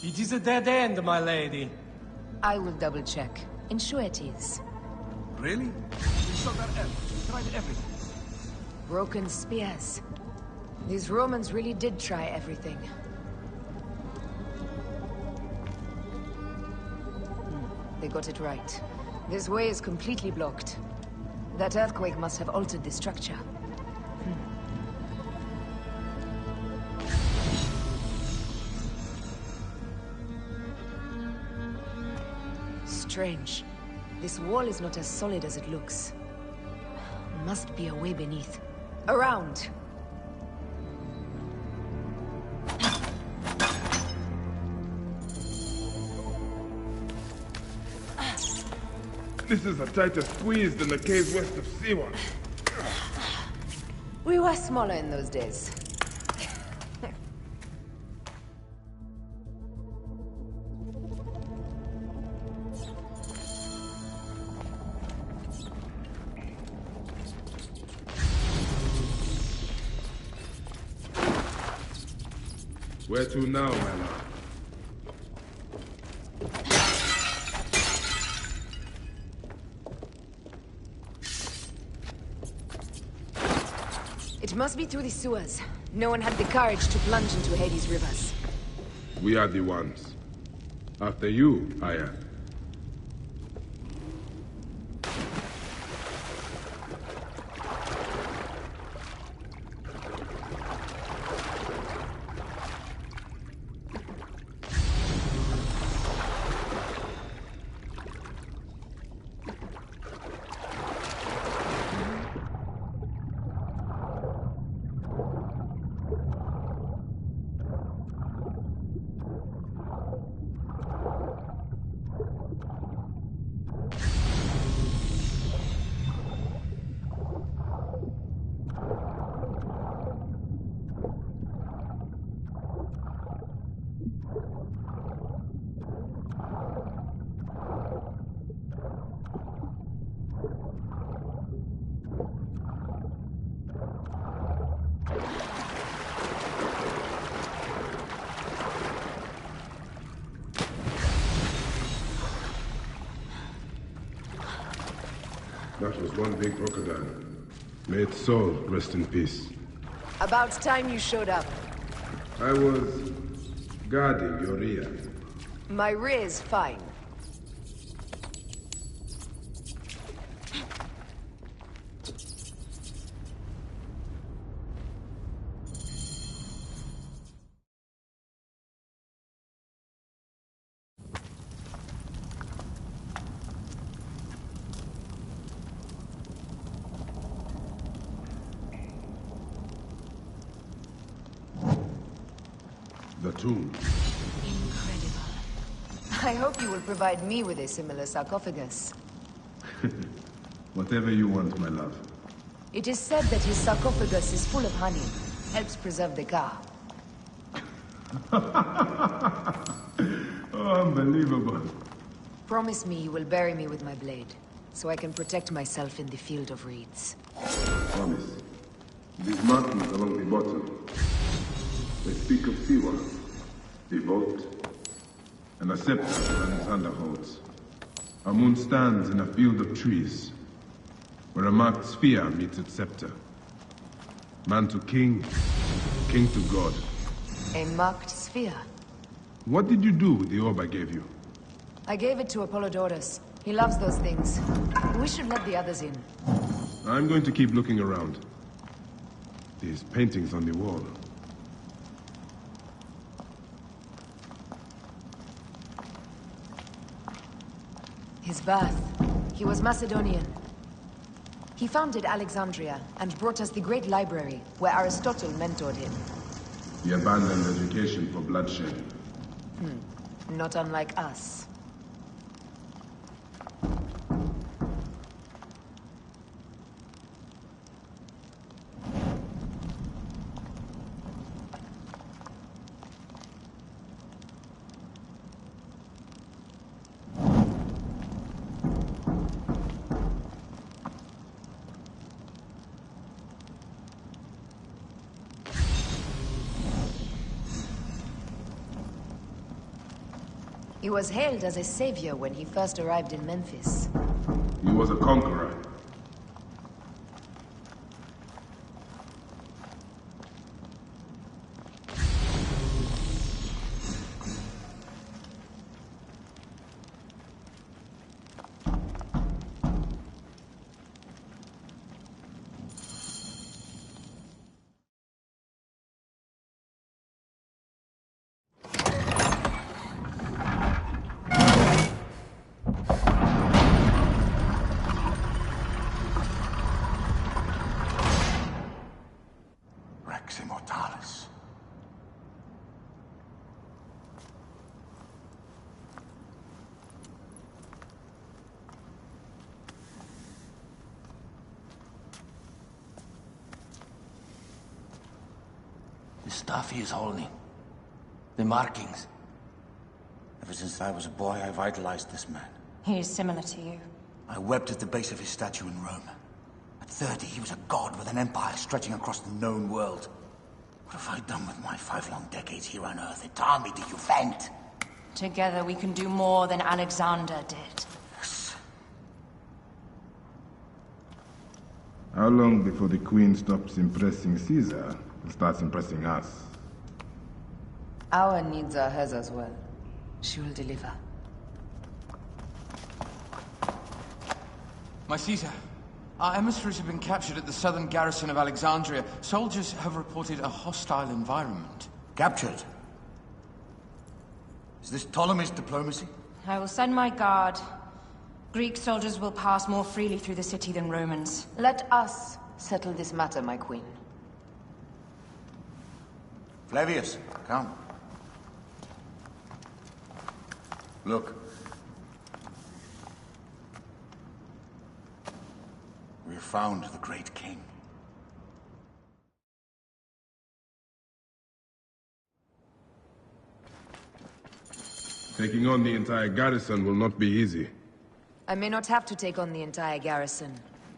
It is a dead end, my lady. I will double-check. Ensure it is. Really? We saw that end. We tried everything. Broken spears. These Romans really did try everything. They got it right. This way is completely blocked. That earthquake must have altered the structure. Strange. This wall is not as solid as it looks. Must be a way beneath. Around! This is a tighter squeeze than the caves west of Siwa. We were smaller in those days. Where to now, my lord? It must be through the sewers. No one had the courage to plunge into Hades' rivers. We are the ones. After you, Aya. That was one big crocodile. May its soul rest in peace. About time you showed up. I was guarding your rear. My rear's fine. The tomb. Incredible. I hope you will provide me with a similar sarcophagus. Whatever you want, my love. It is said that his sarcophagus is full of honey. Helps preserve the car. Oh, unbelievable. Promise me you will bury me with my blade, so I can protect myself in the field of reeds. Promise. These mountains along the bottom. They speak of Siwa, the vault, and a scepter Alexander holds. Our moon stands in a field of trees, where a marked sphere meets its scepter. Man to king, king to god. A marked sphere? What did you do with the orb I gave you? I gave it to Apollodorus. He loves those things. We should let the others in. I'm going to keep looking around. These paintings on the wall. His birth. He was Macedonian. He founded Alexandria and brought us the great library, where Aristotle mentored him. He abandoned education for bloodshed. Not unlike us. He was hailed as a savior when he first arrived in Memphis. He was a conqueror. The stuff he is holding. The markings. Ever since I was a boy, I idolized this man. He is similar to you. I wept at the base of his statue in Rome. At 30, he was a god with an empire stretching across the known world. What have I done with my 5 long decades here on Earth? What army do you vent? Together we can do more than Alexander did. How long before the Queen stops impressing Caesar and starts impressing us? Our needs are hers as well. She will deliver. My Caesar, our emissaries have been captured at the southern garrison of Alexandria. Soldiers have reported a hostile environment. Captured? Is this Ptolemy's diplomacy? I will send my guard. Greek soldiers will pass more freely through the city than Romans. Let us settle this matter, my queen. Flavius, come. Look. We have found the great king. Taking on the entire garrison will not be easy. I may not have to take on the entire garrison.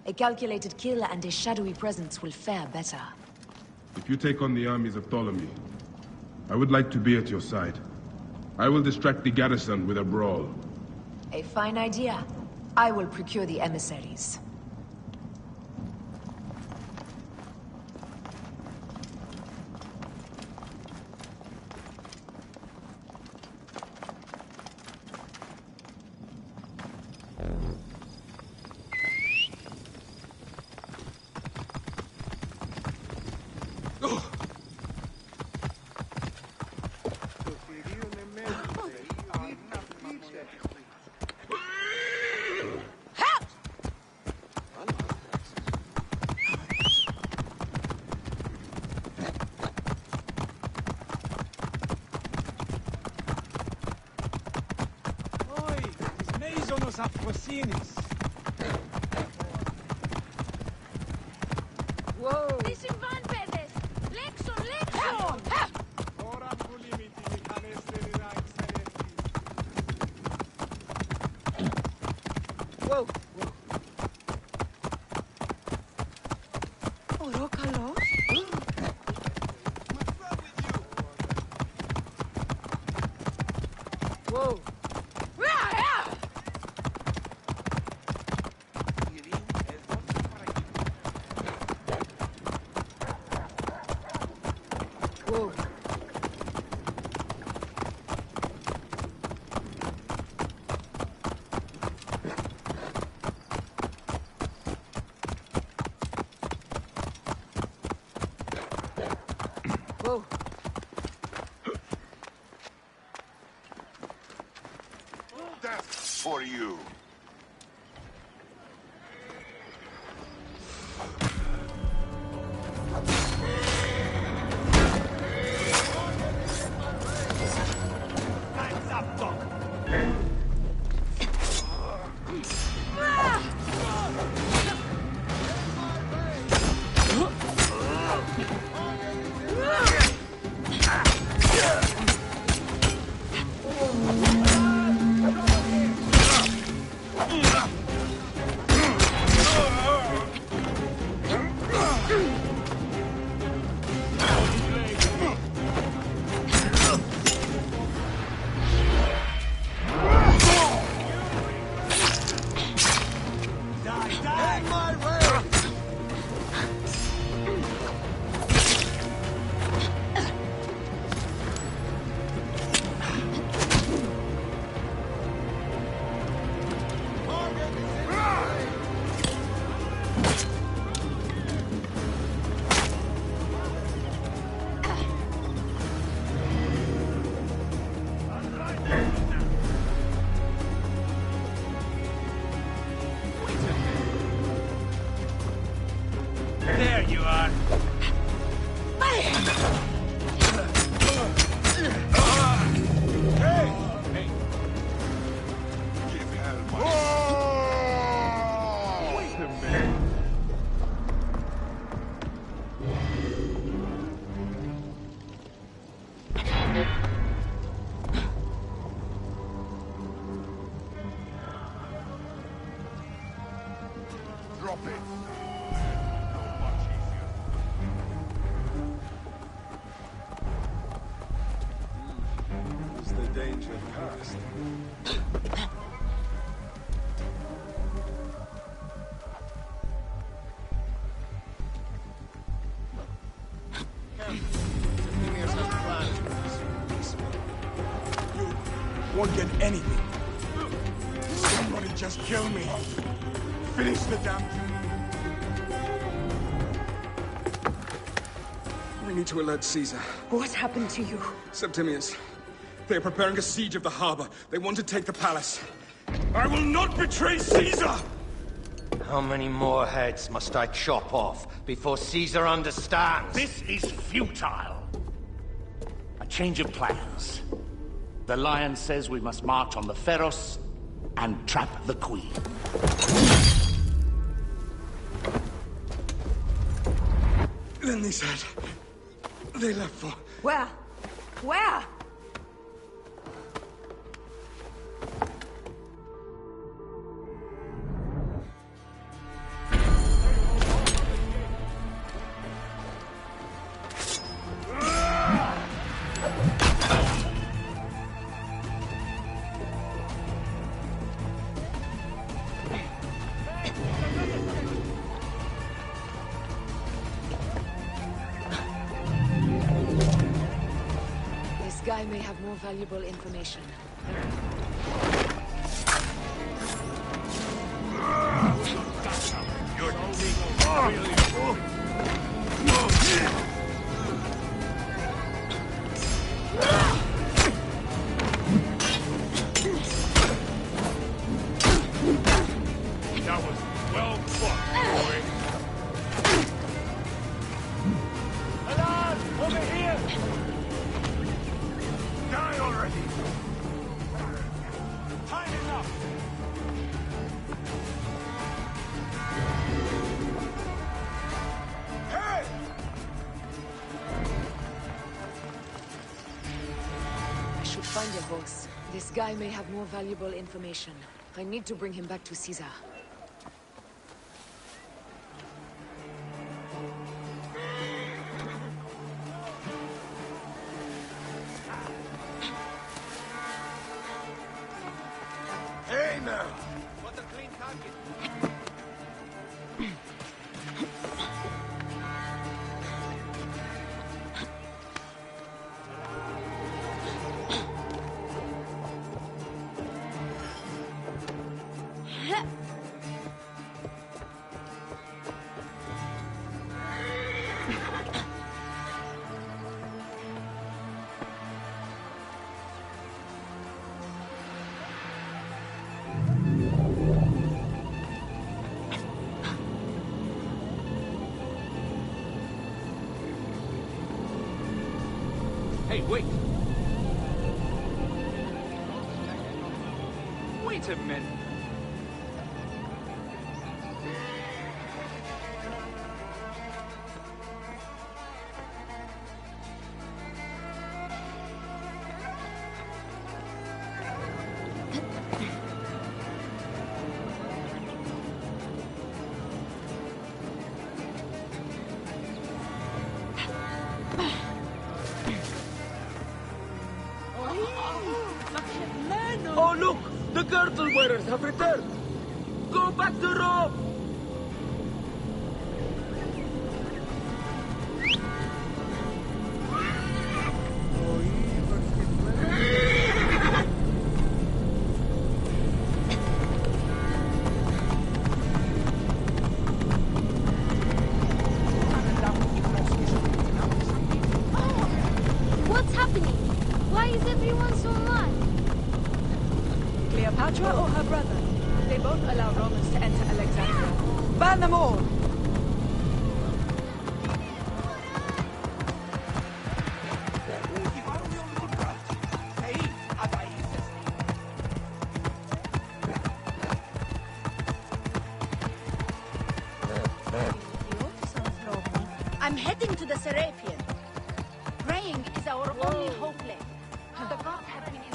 A calculated kill and a shadowy presence will fare better. If you take on the armies of Ptolemy, I would like to be at your side. I will distract the garrison with a brawl. A fine idea. I will procure the emissaries. Whoa! Disinvan pedes! Lexon, Lexon! Whoa! Orokalos? Whoa! Whoa. Whoa. Death for you. There you are. Drop it. age they've passed. Won't get anything. Somebody just kill me. Finish the damn thing. We need to alert Caesar. What happened to you? Septimius. They're preparing a siege of the harbor. They want to take the palace. I will not betray Caesar! How many more heads must I chop off before Caesar understands? This is futile. A change of plans. The Lion says we must march on the Pharos and trap the Queen. Then they said... they left for... Where? Where? This guy may have more valuable information. That was well fought, boy. Alarm! Over here! Die already! Time is up! Hey! I should find your horse. This guy may have more valuable information. I need to bring him back to Caesar. Hey now! What a clean target! Hey, wait! Wait a minute! Oh, look! The girdle wearers have returned! Go back to Rome! What's happening? Why is everyone so mad? Cleopatra or her brother? They both allow Romans to enter Alexandria. Ban them all! I'm heading to the Serapion. Praying is our only hope left. The gods have been enlisted.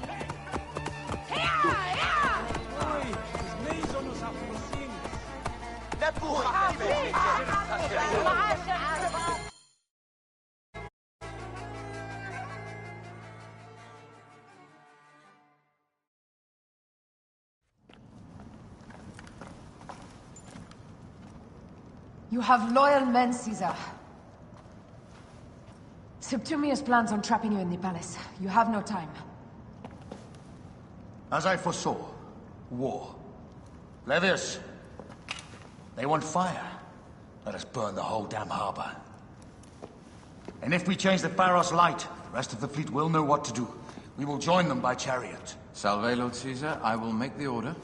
You have loyal men, Caesar. Septimius plans on trapping you in the palace. You have no time. As I foresaw, war. Levius, they want fire. Let us burn the whole damn harbor. And if we change the Pharos light, the rest of the fleet will know what to do. We will join them by chariot. Salve, Lord Caesar. I will make the order.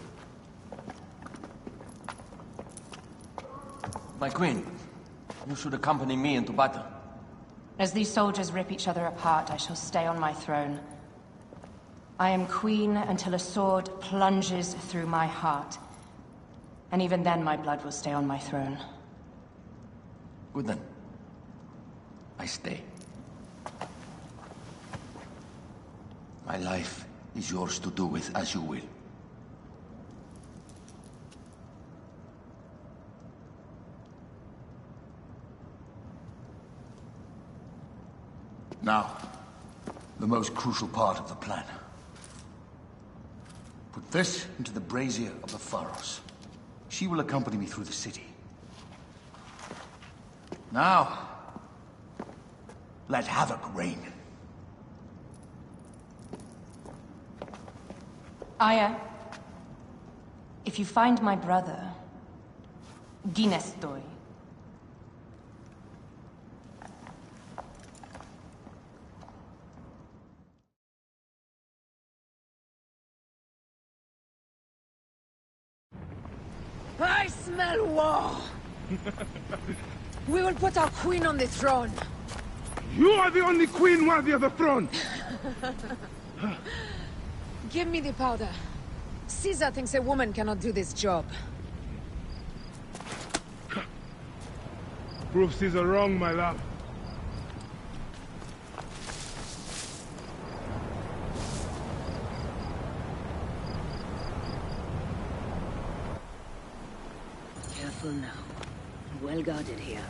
My queen, you should accompany me into battle. As these soldiers rip each other apart, I shall stay on my throne. I am queen until a sword plunges through my heart. And even then my blood will stay on my throne. Good then. I stay. My life is yours to do with as you will. Now, the most crucial part of the plan. Put this into the brazier of the Pharos. She will accompany me through the city. Now, let havoc reign. Aya, if you find my brother, Ginestoy. I smell war! We will put our queen on the throne. You are the only queen worthy of the throne! Give me the powder. Caesar thinks a woman cannot do this job. Prove Caesar wrong, my love. Careful now. Well guarded here.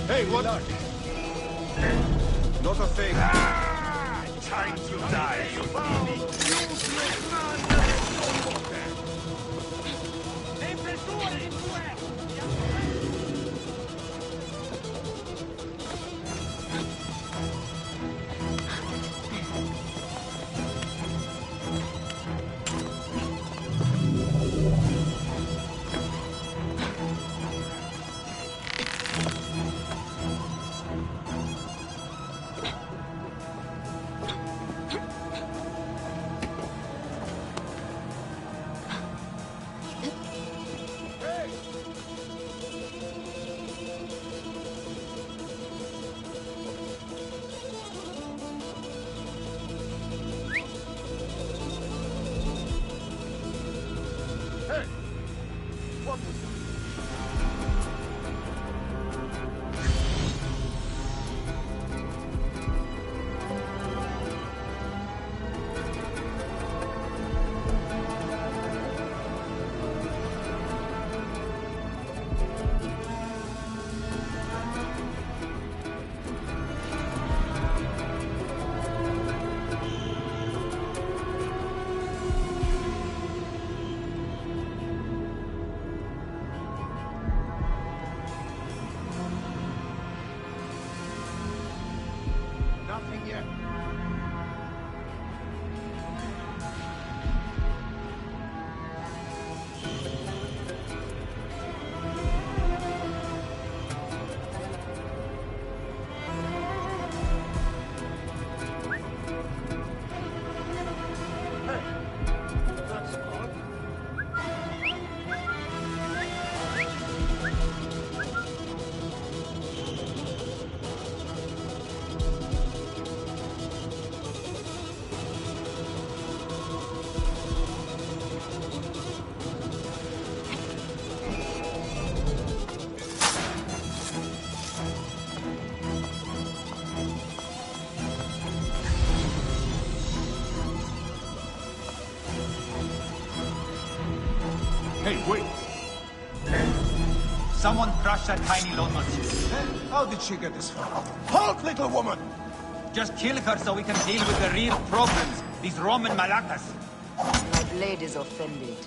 Hey, what? Not a thing. Time to die, you Wait. Someone crushed that tiny lone monsieur. How did she get this far? Halt, little woman! Just kill her so we can deal with the real problems. These Roman malacas. My blade is offended.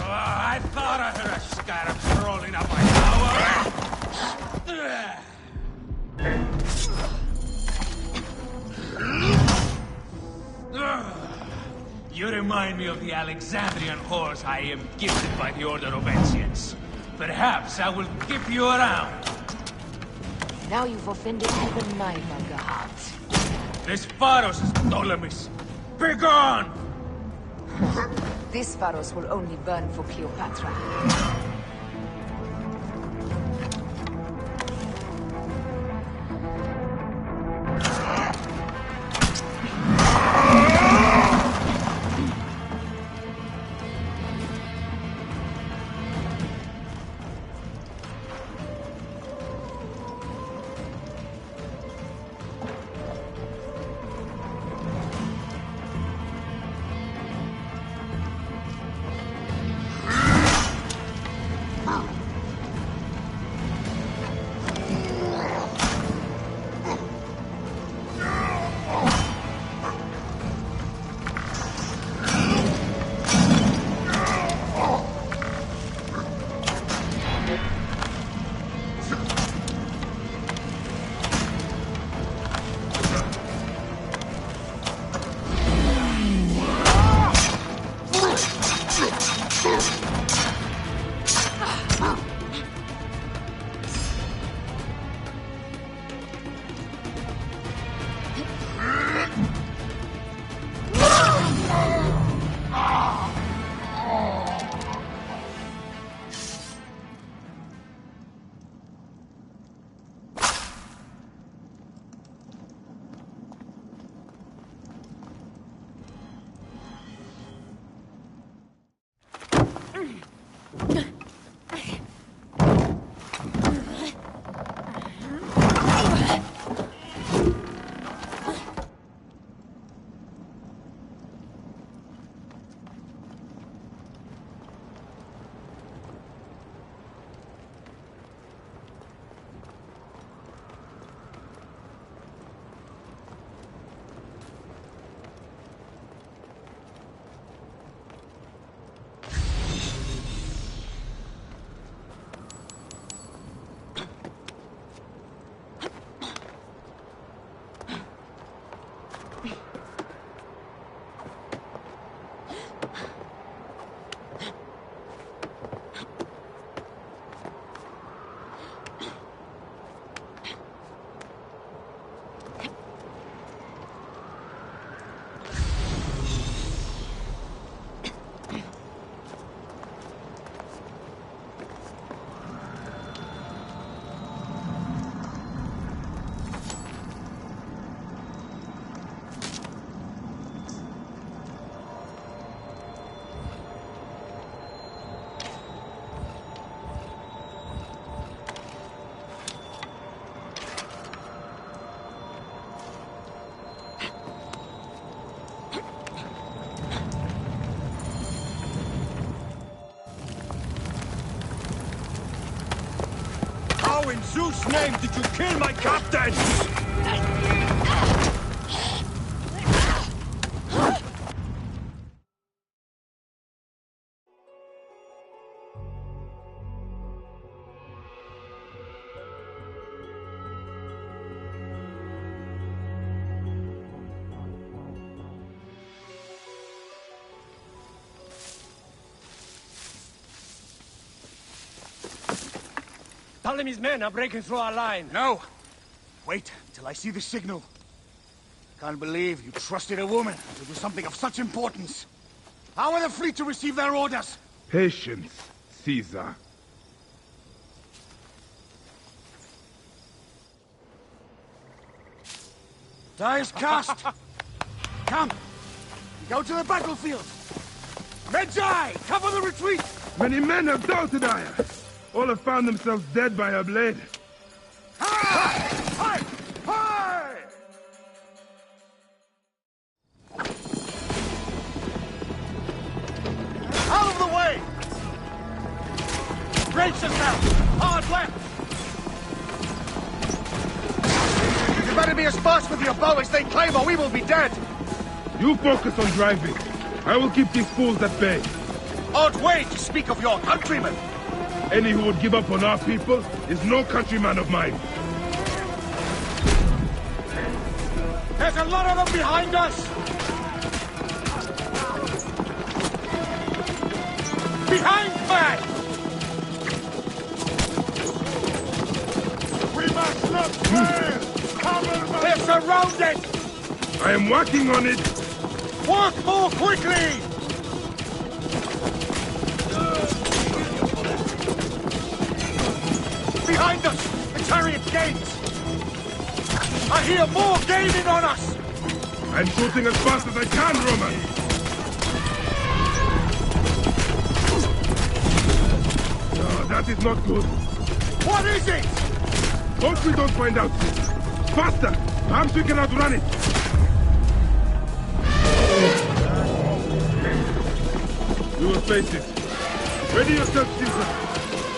I thought I heard a scarab crawling up my tower. You remind me of the Alexandrian horse I am gifted by the Order of Ancients. Perhaps I will keep you around. Now you've offended even my younger heart. This Pharos is Ptolemy's. Be gone! This Pharos will only burn for Cleopatra. How in Zeus' name did you kill my captain? Ptolemy's men are breaking through our line. No! Wait till I see the signal. Can't believe you trusted a woman to do something of such importance. How are the fleet to receive their orders? Patience, Caesar. Die is cast! Come! Go to the battlefield! Medjay! Cover the retreat! Many men have doubted Aya. All have found themselves dead by her blade. Hi! Hi! Hi! Out of the way! Brace yourself! Hard left! You better be as fast with your bow as they claim or we will be dead! You focus on driving. I will keep these fools at bay. Odd way to speak of your countrymen! Any who would give up on our people is no countryman of mine. There's a lot of them behind us! Behind me! We must not fail! We're surrounded! I am working on it! Work more quickly! Behind us! The chariot gains! I hear more gaining on us! I'm shooting as fast as I can, Roman! Oh, that is not good. What is it? Hope we don't find out. Faster! Perhaps we can outrun it! You will face it. Ready yourself, Caesar.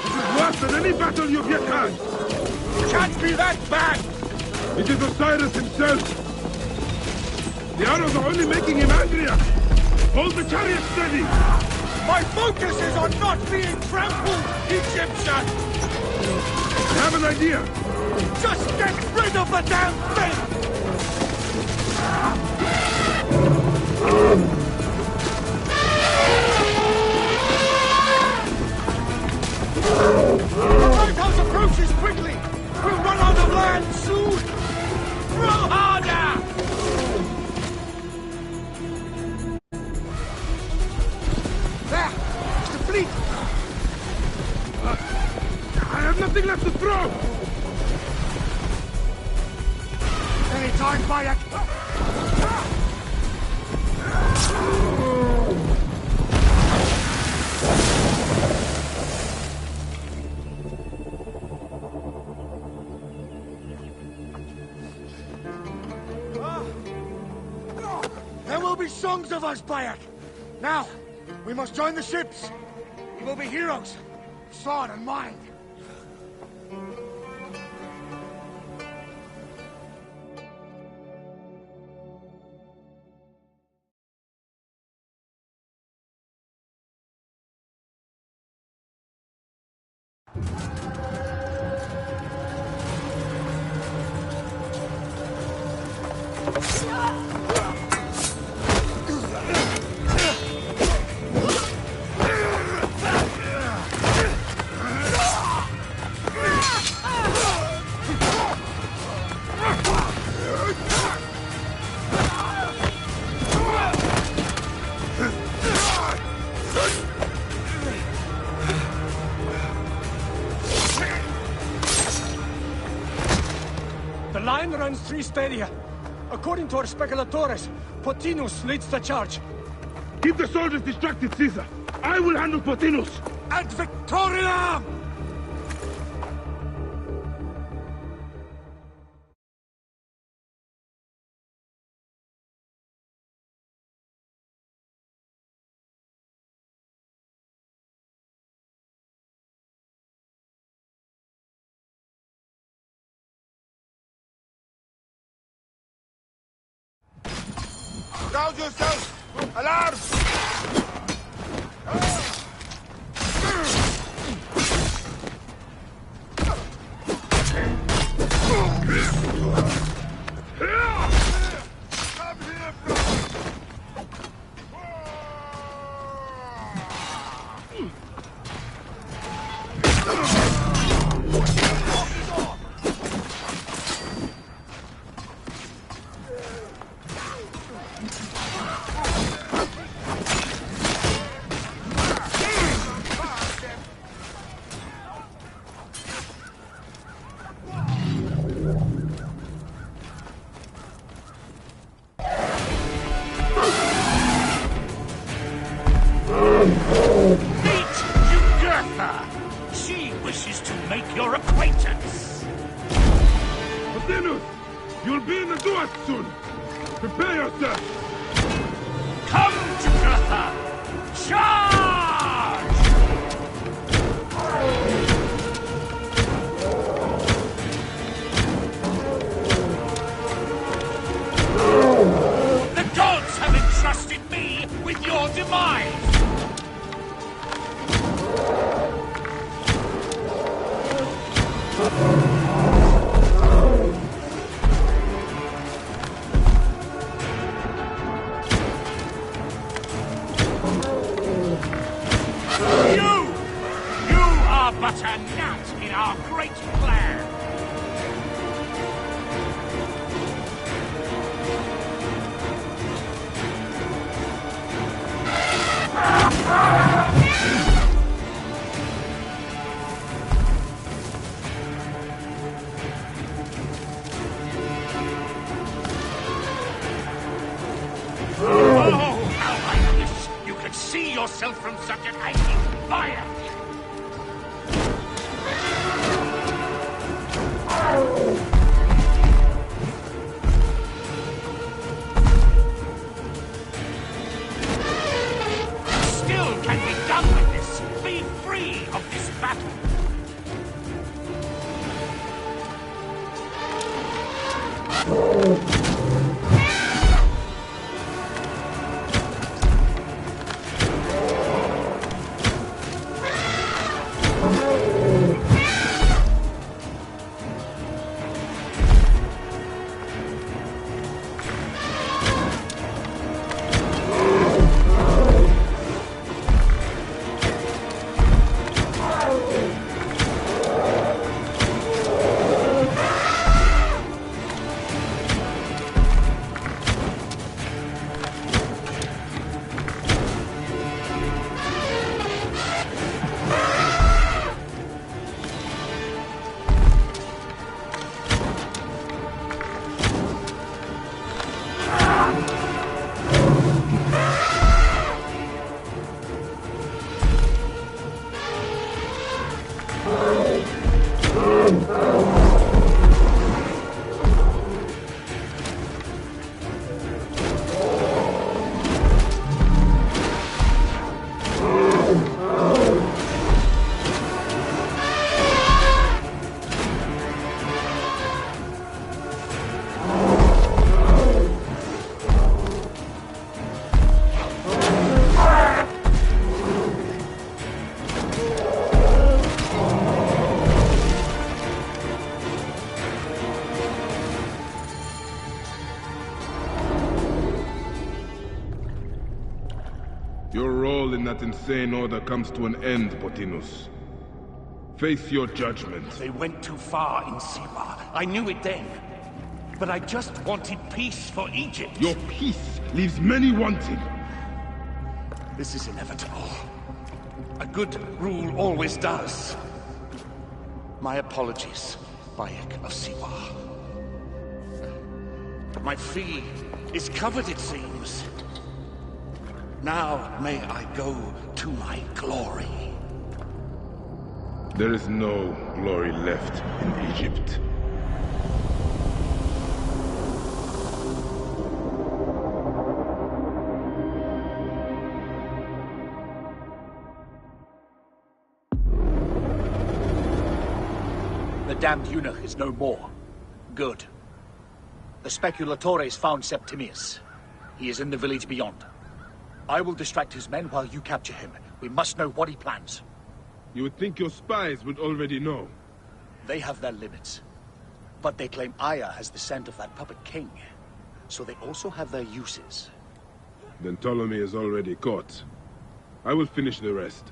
This is worse than any battle you've yet had. Can't be that bad! It is Osiris himself. The arrows are only making him angrier. Hold the chariot steady. My focus is on not being trampled, Egyptian! I have an idea. Just get rid of the damn thing! The lighthouse approaches quickly! We'll run out of land soon! Row harder! There! The fleet! I have nothing left to throw! Any time, Bayek! There will be songs of us, Bayek! Now, we must join the ships! We will be heroes! Sword and mind! The line runs 3 stadia. According to our speculatores, Pothinus leads the charge. Keep the soldiers distracted, Caesar. I will handle Pothinus. Ad Victoriam! Rouse yourself! Alarm! You'll be in the duat soon! Prepare yourself! Come, Jugurtha! Charge! The gods have entrusted me with your demise! But a gnat in our great plan. Oh, how I wish you could see yourself from such an hiding fire. Still can be done with this. Be free of this battle. Your role in that insane order comes to an end, Botinus. Face your judgment. They went too far in Siwa. I knew it then. But I just wanted peace for Egypt. Your peace leaves many wanting. This is inevitable. A good rule always does. My apologies, Bayek of Siwa. My fee is covered, it seems. Now may I go to my glory. There is no glory left in Egypt. The damned eunuch is no more. Good. The speculatores found Septimius. He is in the village beyond. I will distract his men while you capture him. We must know what he plans. You would think your spies would already know. They have their limits. But they claim Aya has the scent of that puppet king. So they also have their uses. Then Ptolemy is already caught. I will finish the rest.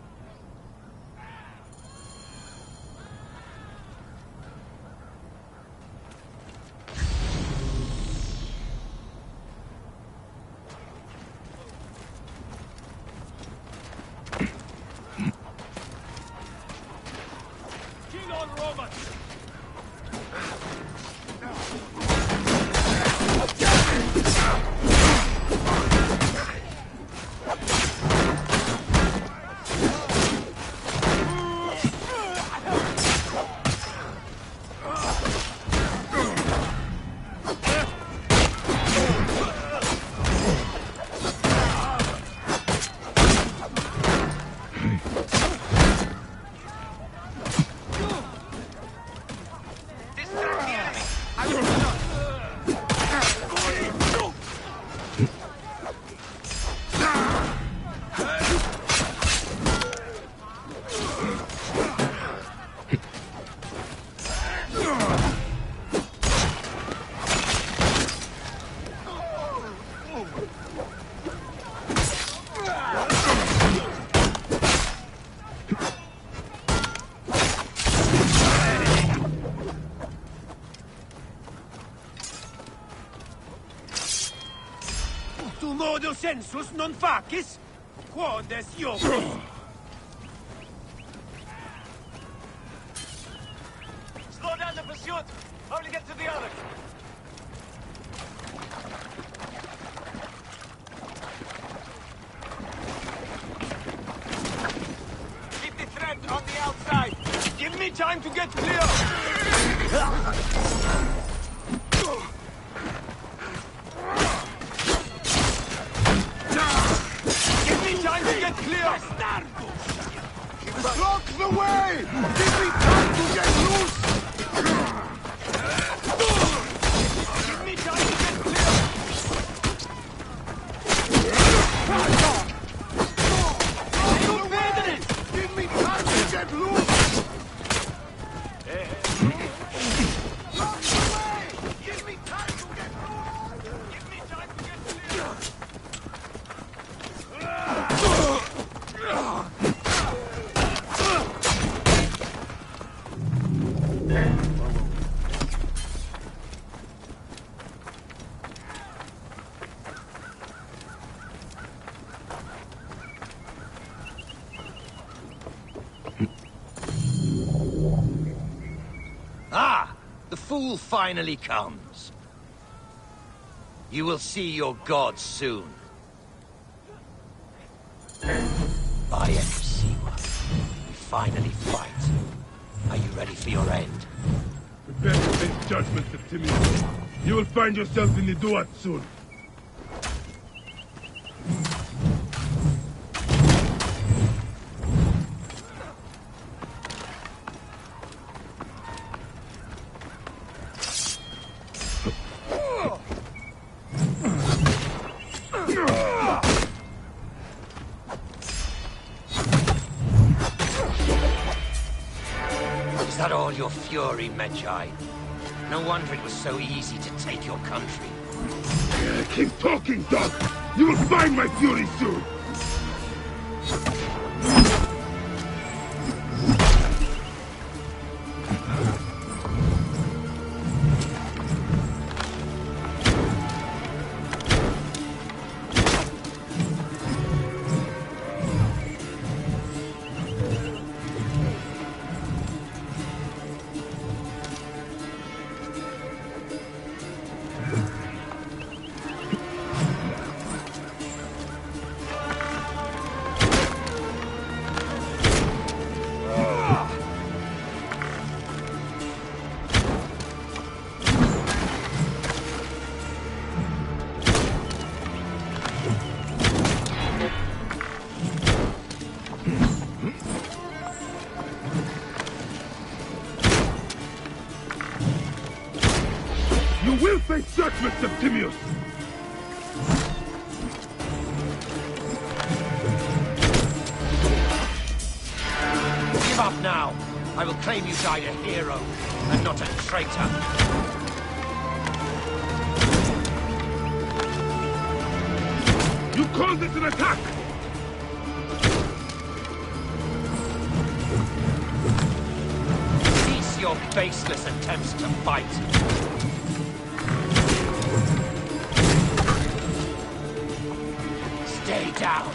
Tu modo sensus non facis? Quod est iovus? Slow down the pursuit! Only get to the others! Keep the threat on the outside! Give me time to get clear! Give me time to get clear! Block the way! Give me time to get loose! Give me time to get clear! Give me time to get loose! Block the way! Give me time to get loose! Give me time to get clear! Ah! The fool finally comes. You will see your gods soon. Bayek of Siwa. We finally fight. Are you ready for your end? Prepare to face judgment, Septimius. You will find yourself in the Duat soon. Is that all your fury, Medjay? No wonder it was so easy to take your country. Keep talking, dog! You will find my fury soon! You will face judgment, Septimius! now, I will claim you died a hero, and not a traitor. You call this an attack? Cease your baseless attempts to fight. Stay down.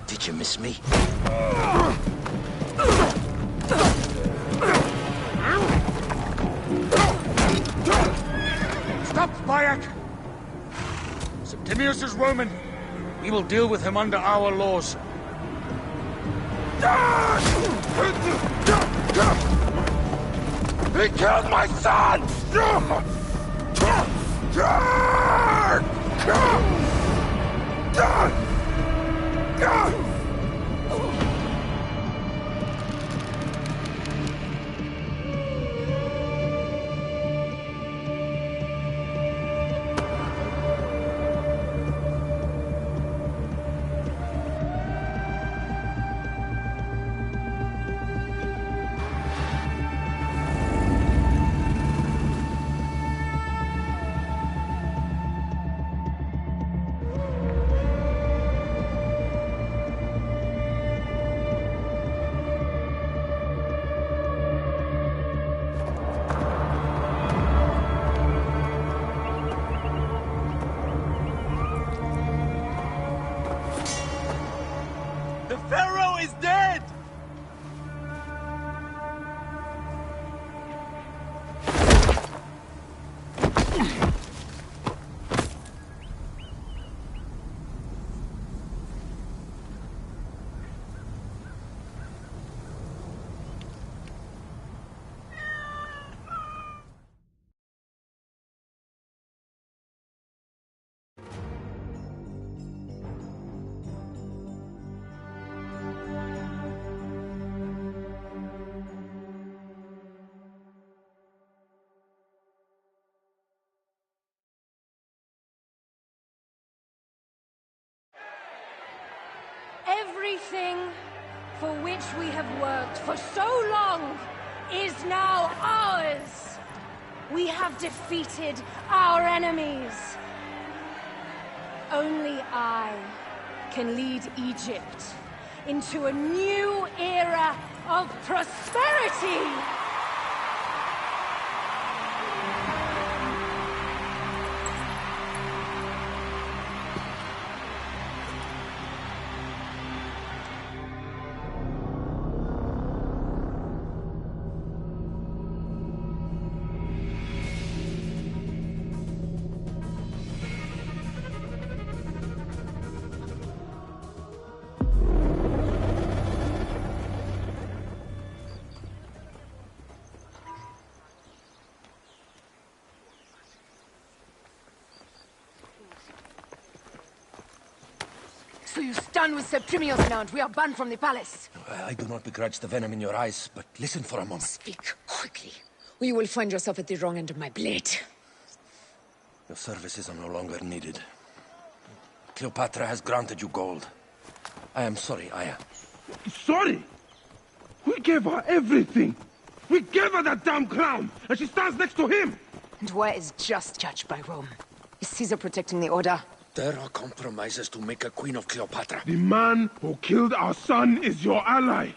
Did you miss me? Stop, Bayek! Septimius is Roman. We will deal with him under our laws. He killed my son! The Pharaoh is dead! Everything for which we have worked for so long is now ours. We have defeated our enemies. Only I can lead Egypt into a new era of prosperity. So you stand with Septimius now, and we are banned from the palace. I do not begrudge the venom in your eyes, but listen for a moment. Speak quickly, or you will find yourself at the wrong end of my blade. Your services are no longer needed. Cleopatra has granted you gold. I am sorry, Aya. Sorry? We gave her everything. We gave her that damn clown, and she stands next to him. And where is just judged by Rome? Is Caesar protecting the order? There are compromises to make a queen of Cleopatra. The man who killed our son is your ally.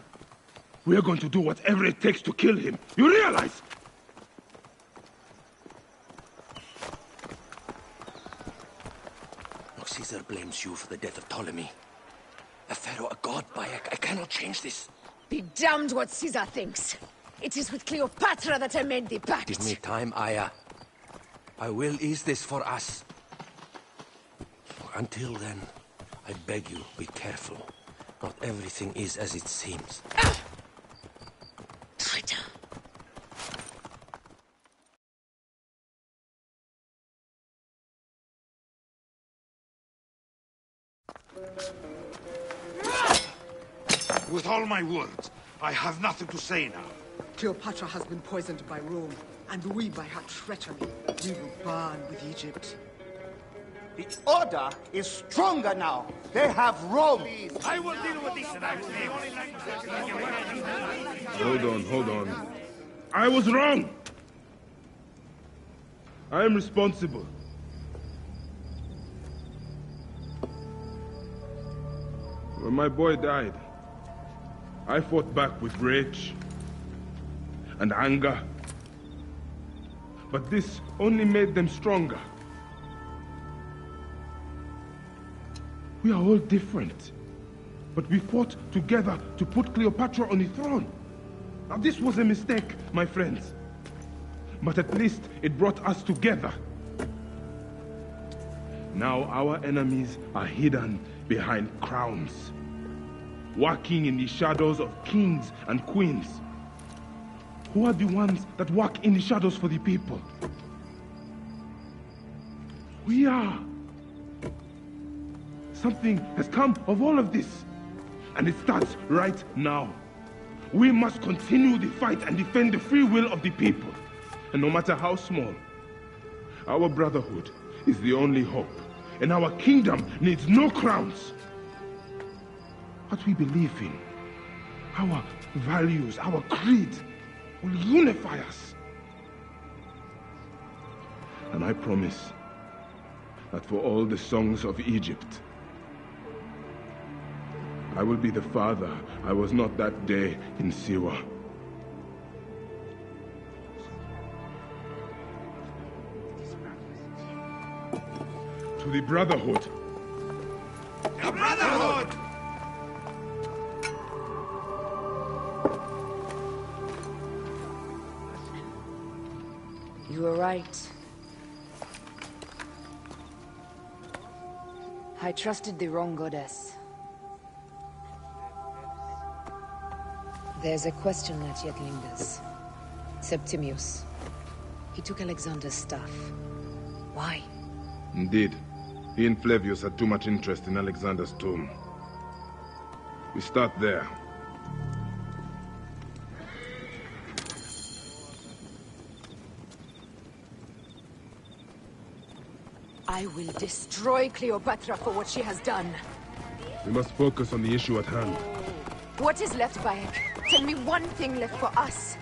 We're going to do whatever it takes to kill him. You realize? No, Caesar blames you for the death of Ptolemy. A pharaoh, a god, Bayek. I cannot change this. Be damned what Caesar thinks. It is with Cleopatra that I made the pact. Give me time, Aya. I will ease this for us. Until then, I beg you, be careful. Not everything is as it seems. Traitor. With all my words, I have nothing to say now. Cleopatra has been poisoned by Rome, and we by her treachery. We will burn with Egypt. The Order is stronger now. They have Rome. I will deal with this tonight. Hold on. I was wrong! I am responsible. When my boy died, I fought back with rage and anger. But this only made them stronger. We are all different. But we fought together to put Cleopatra on the throne. Now this was a mistake, my friends. But at least it brought us together. Now our enemies are hidden behind crowns, working in the shadows of kings and queens. Who are the ones that work in the shadows for the people? We are. Something has come of all of this, and it starts right now. We must continue the fight and defend the free will of the people. And no matter how small, our brotherhood is the only hope, and our kingdom needs no crowns. What we believe in, our values, our creed, will unify us. And I promise that for all the songs of Egypt, I will be the father I was not that day in Siwa. To the Brotherhood. The Brotherhood! You were right. I trusted the wrong goddess. There's a question that yet lingers. Septimius. He took Alexander's staff. Why? Indeed. He and Flavius had too much interest in Alexander's tomb. We start there. I will destroy Cleopatra for what she has done. We must focus on the issue at hand. What is left, Bayek? Tell me one thing left for us.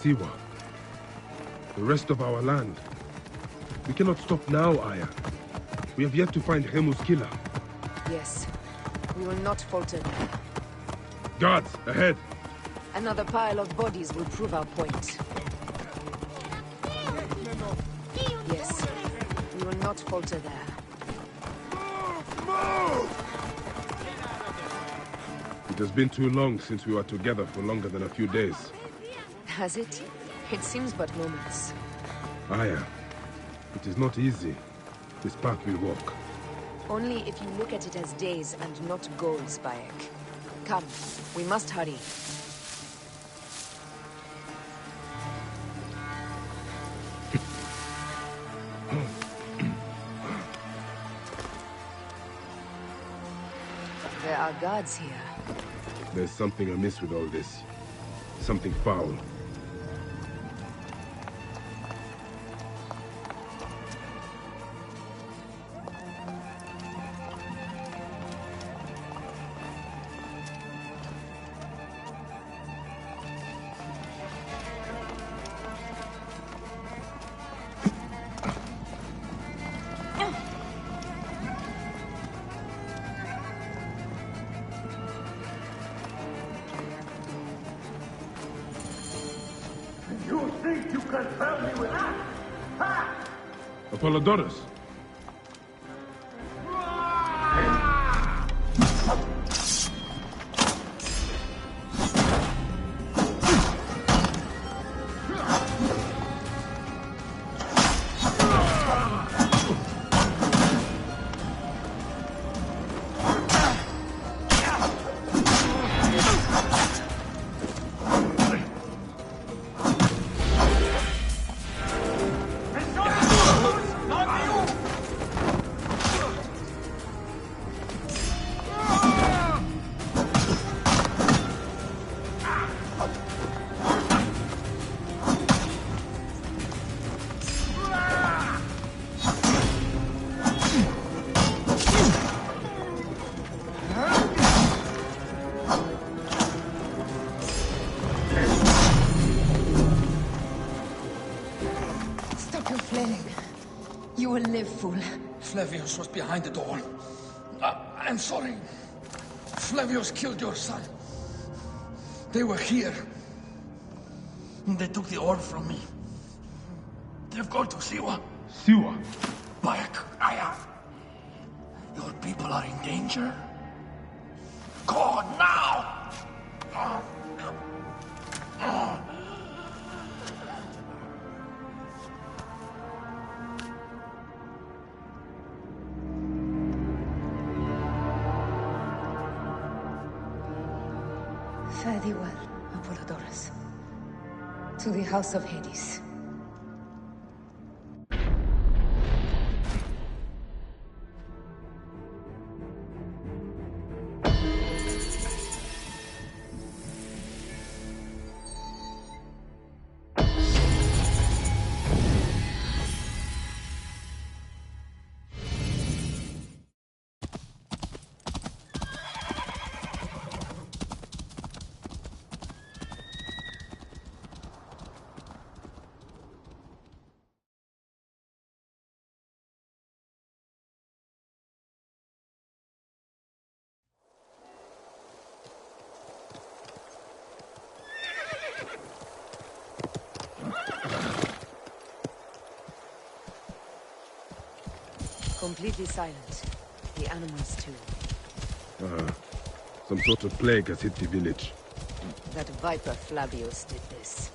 Siwa. The rest of our land. We cannot stop now, Aya. We have yet to find Remu's killer. Yes. We will not falter there. Guards, ahead! Another pile of bodies will prove our point. Yes. We will not falter there. Move! It has been too long since we were together for longer than a few days. Has it? It seems but moments. Aya, it is not easy, this path we walk. Only if you look at it as days and not goals, Bayek. Come, we must hurry. There are guards here. There's something amiss with all this. Something foul. You think you can help me with that? Ha! Apollodorus! Not you! Stop your flailing. You will live, fool. Flavius was behind it all. I'm sorry. Flavius killed your son. They were here. They took the orb from me. They've gone to Siwa. Siwa? Bayek, Aya. Your people are in danger. Go on now! Fare thee well, Apollodorus. To the House of Hades. Completely silent. The animals too. Some sort of plague has hit the village. That viper Flavius did this.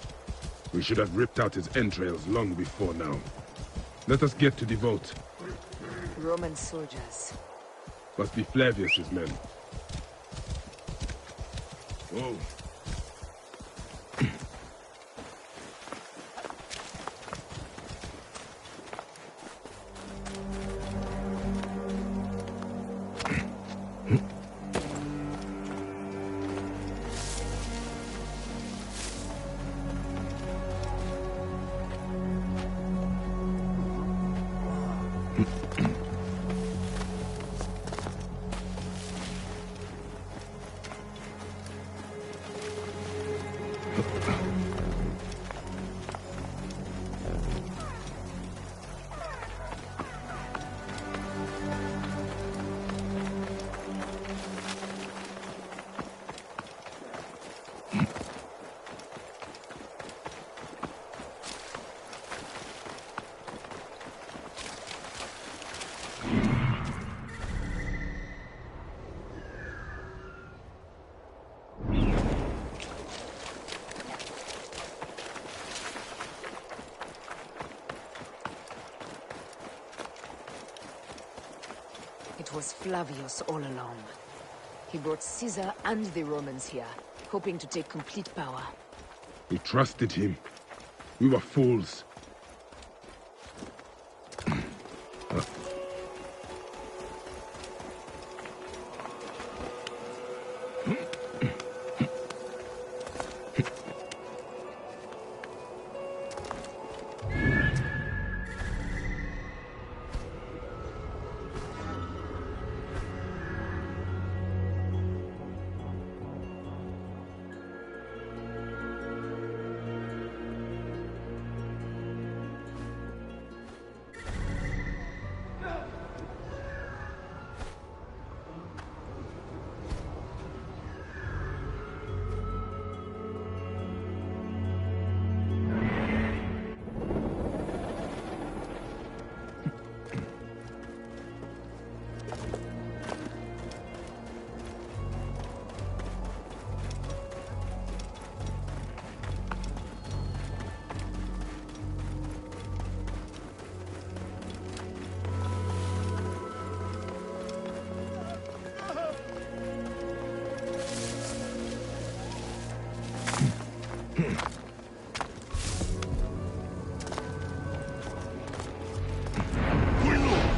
We should have ripped out his entrails long before now. Let us get to the vault. Roman soldiers. Must be Flavius's men. Whoa. It was Flavius all along. He brought Caesar and the Romans here, hoping to take complete power. We trusted him. We were fools.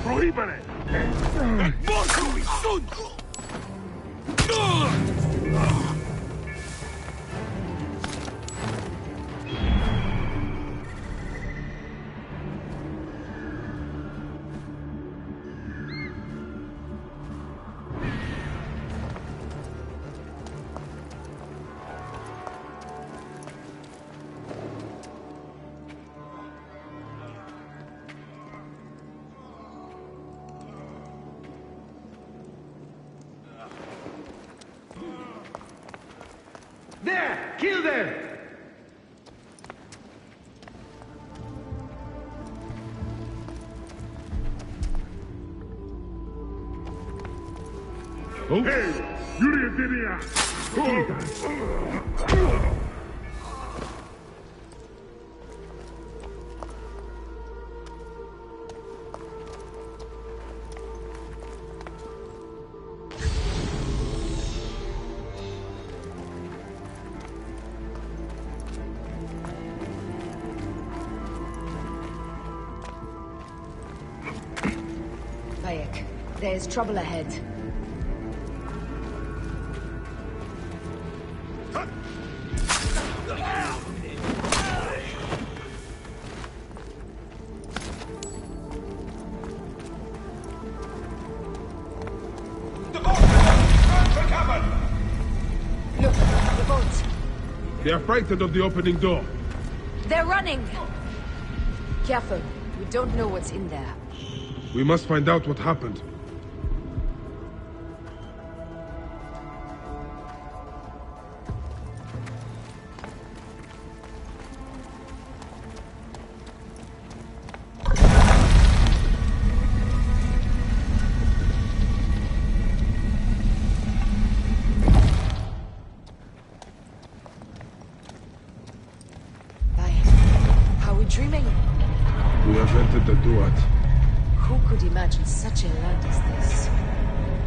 Prohibere! Morto mi sun! Kill them! Oh. Hey! Yuri Dinia! Bayek, there is trouble ahead. Look, the boats. They are frightened of the opening door. They're running! Careful, we don't know what's in there. We must find out what happened. Are we dreaming? We have entered the Duat. Who could imagine such a land as this?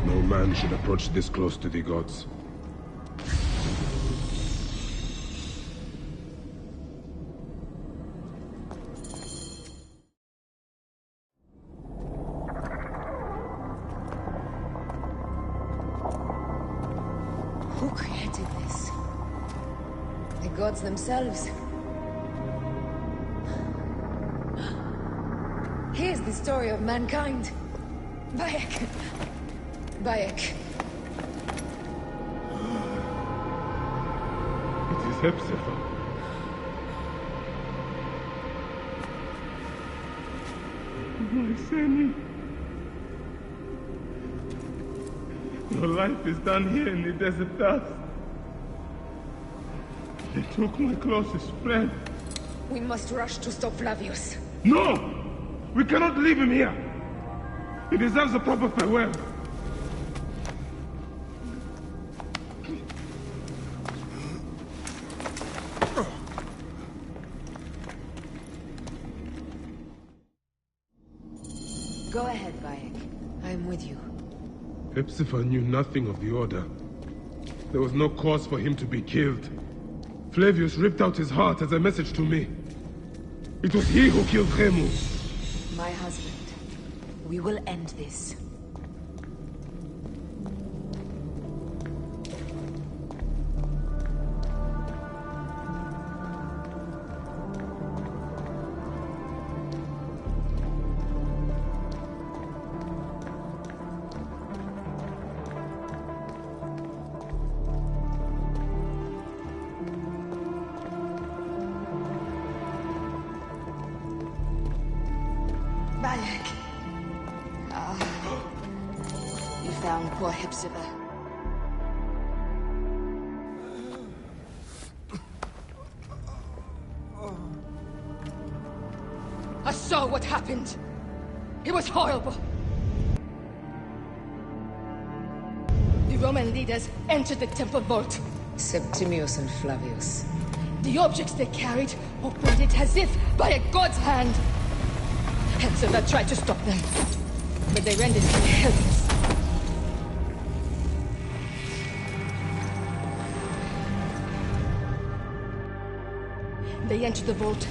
No man should approach this close to the gods. Who created this? The gods themselves. Here's the story of mankind. Bayek. Bayek. It is Hepzibah. My Seni. Your life is done here in the desert dust. They took my closest friend. We must rush to stop Flavius. No! We cannot leave him here! He deserves a proper farewell. Go ahead, Bayek. I am with you. Hepzibah knew nothing of the order. There was no cause for him to be killed. Flavius ripped out his heart as a message to me. It was he who killed Remu. My husband. We will end this. Bayek. You found poor Hepzibah. I saw what happened. It was horrible. The Roman leaders entered the temple vault. Septimius and Flavius. The objects they carried opened it as if by a god's hand. Hepzibah tried to stop them, but they rendered him helpless. They entered the vault.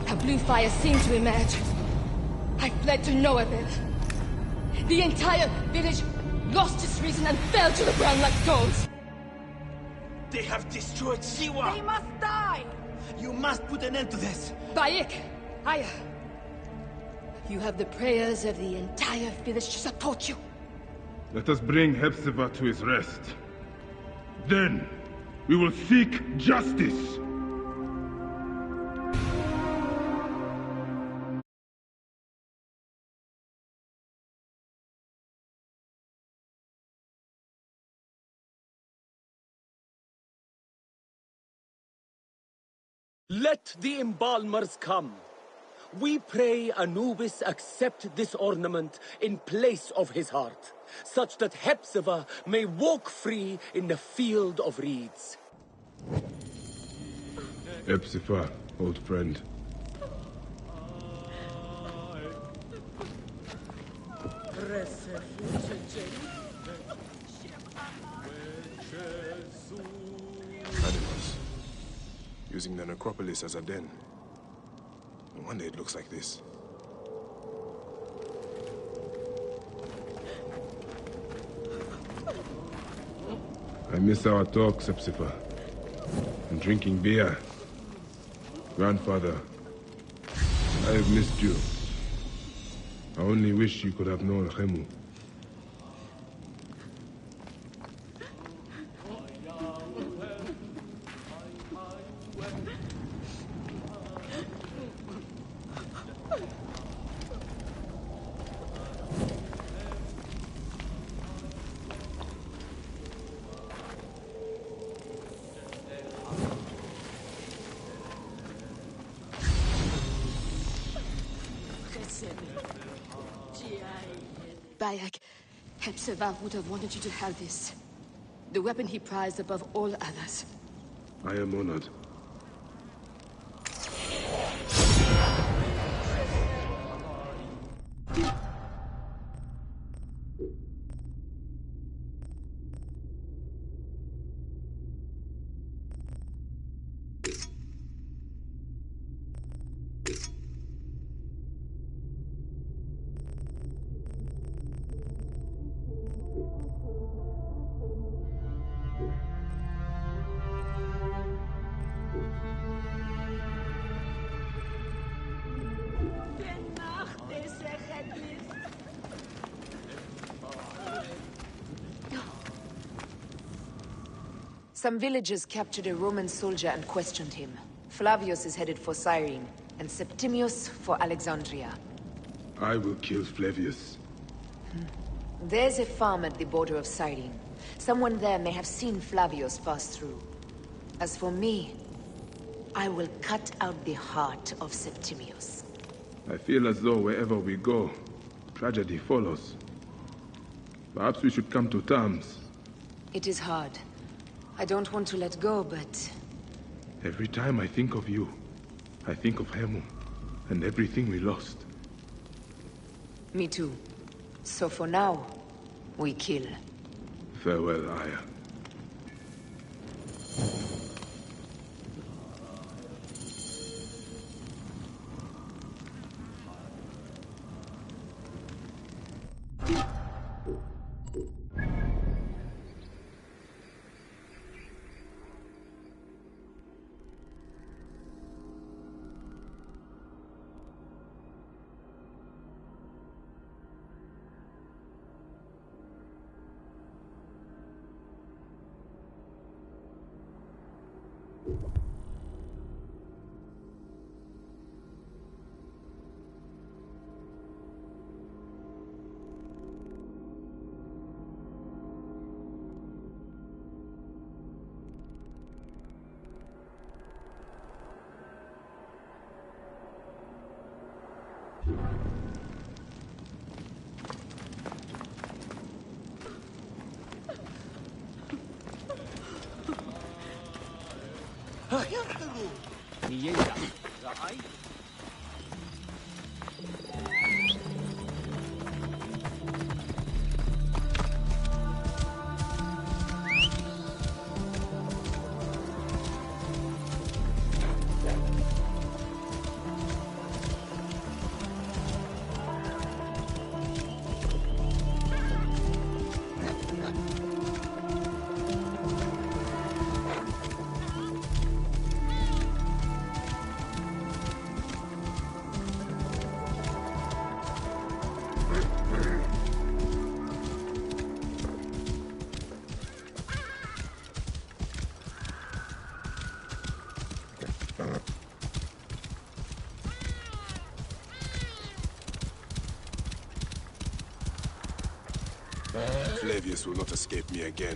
A blue fire seemed to emerge. I fled to no avail. The entire village lost its reason and fell to the ground like stones. They have destroyed Siwa! They must die! You must put an end to this! Bayek! Aya! You have the prayers of the entire village to support you. Let us bring Hepzibah to his rest. Then, we will seek justice. Let the embalmers come. We pray Anubis accept this ornament in place of his heart, such that Hepzibah may walk free in the field of reeds. Hepzibah, old friend. Animals. Using the necropolis as a den. No wonder it looks like this. I miss our talks, Hepzibah. And drinking beer. Grandfather, I have missed you. I only wish you could have known Khemu. Bayek, Hepzibah would have wanted you to have this. The weapon he prized above all others. I am honored. Some villagers captured a Roman soldier and questioned him. Flavius is headed for Cyrene, and Septimius for Alexandria. I will kill Flavius. There's a farm at the border of Cyrene. Someone there may have seen Flavius pass through. As for me, I will cut out the heart of Septimius. I feel as though wherever we go, tragedy follows. Perhaps we should come to terms. It is hard. I don't want to let go, but... Every time I think of you, I think of Khemu, and everything we lost. Me too. So for now, we kill. Farewell, Aya. Flavius will not escape me again.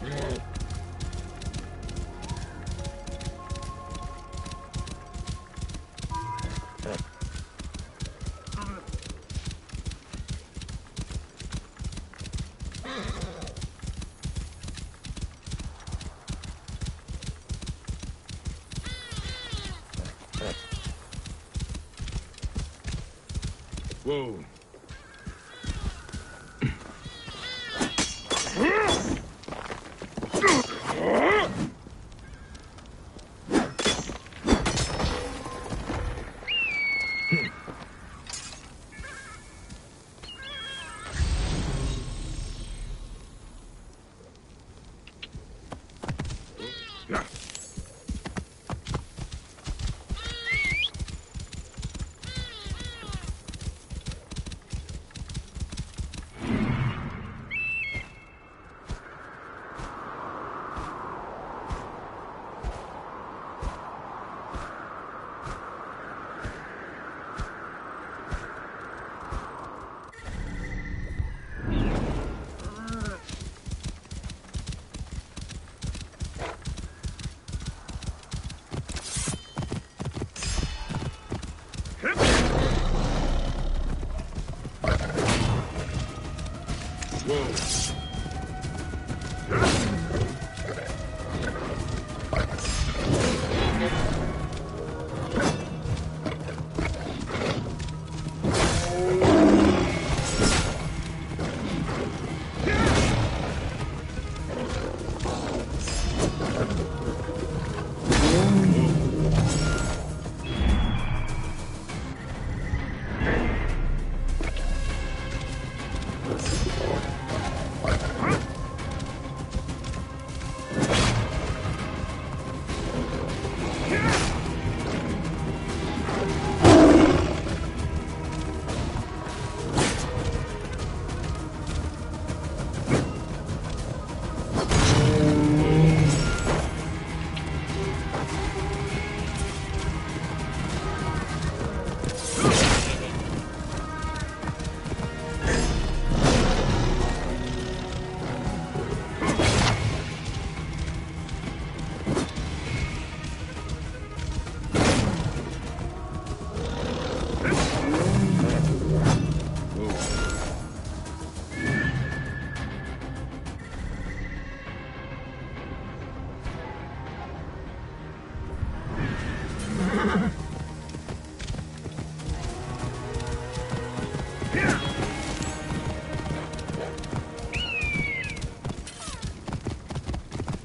Whoa.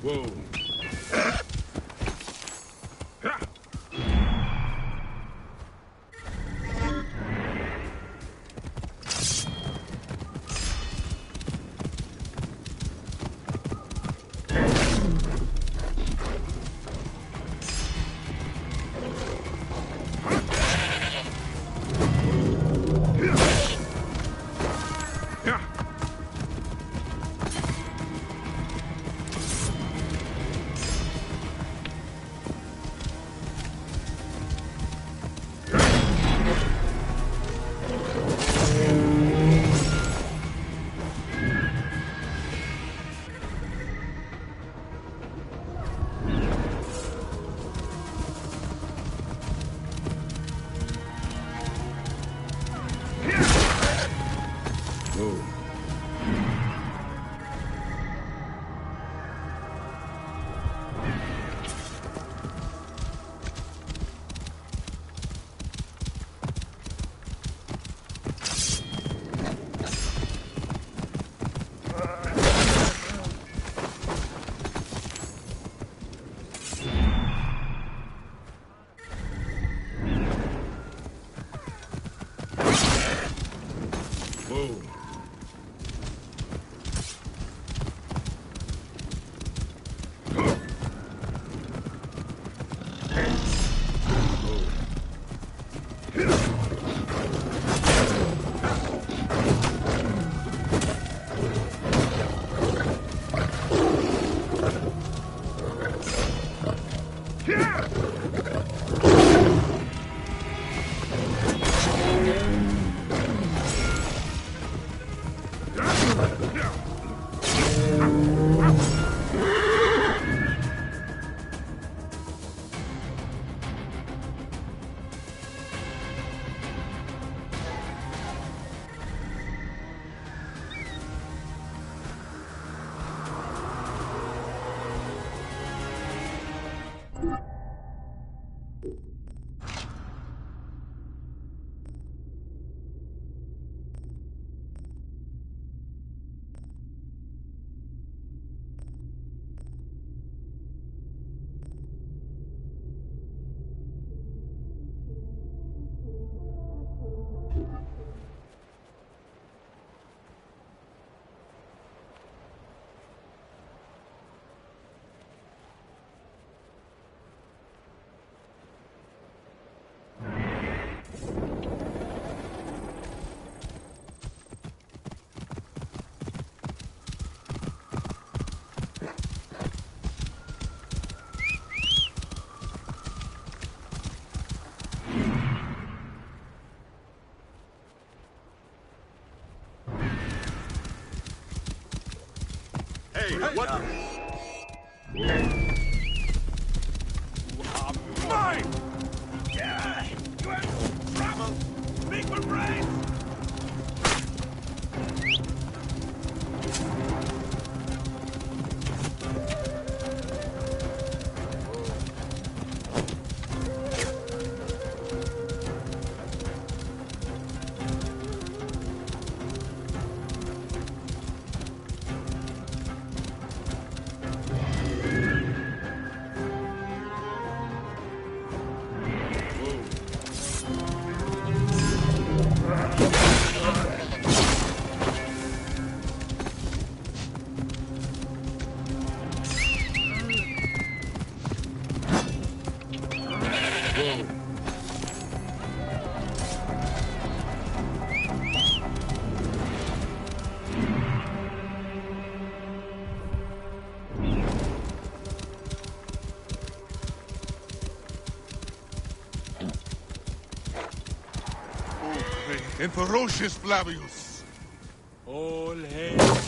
Whoa. Hey, what? Mine! Yeah, you have trouble? Speak for brains! And ferocious Flavius. All hail.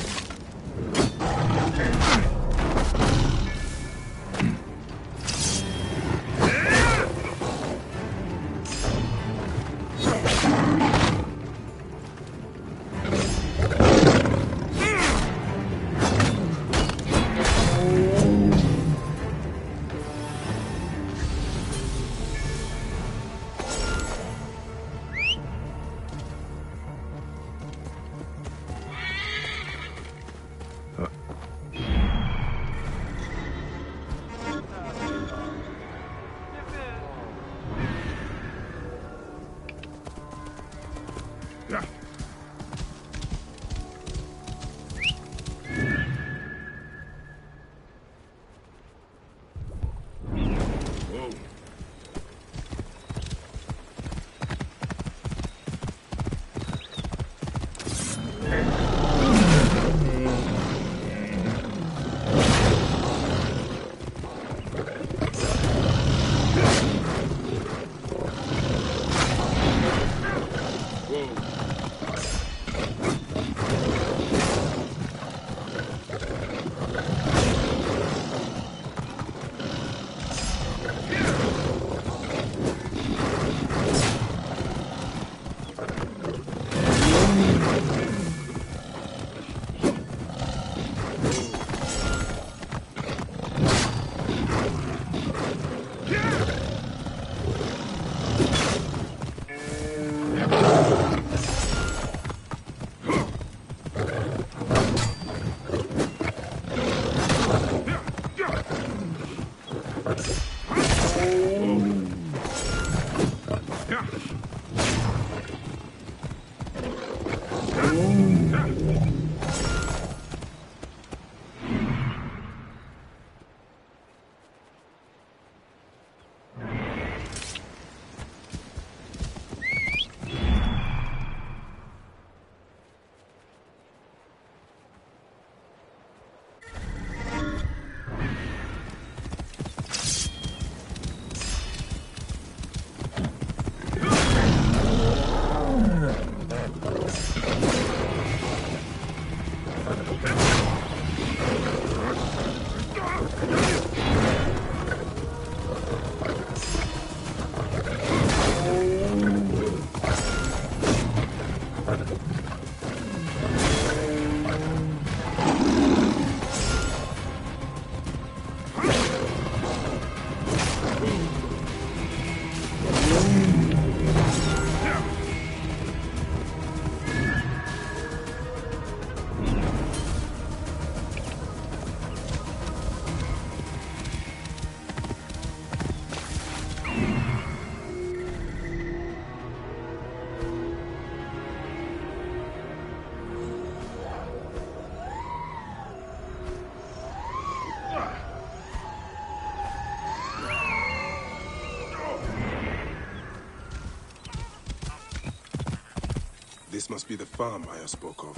This must be the farm Aya spoke of.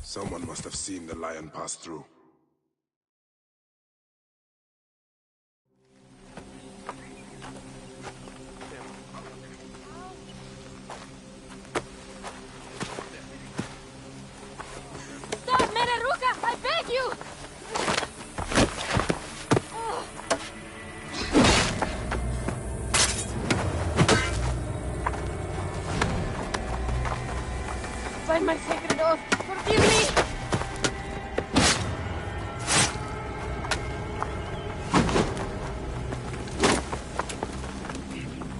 Someone must have seen the lion pass through. Stop, Meneruka! I beg you! By my sacred oath, forgive me!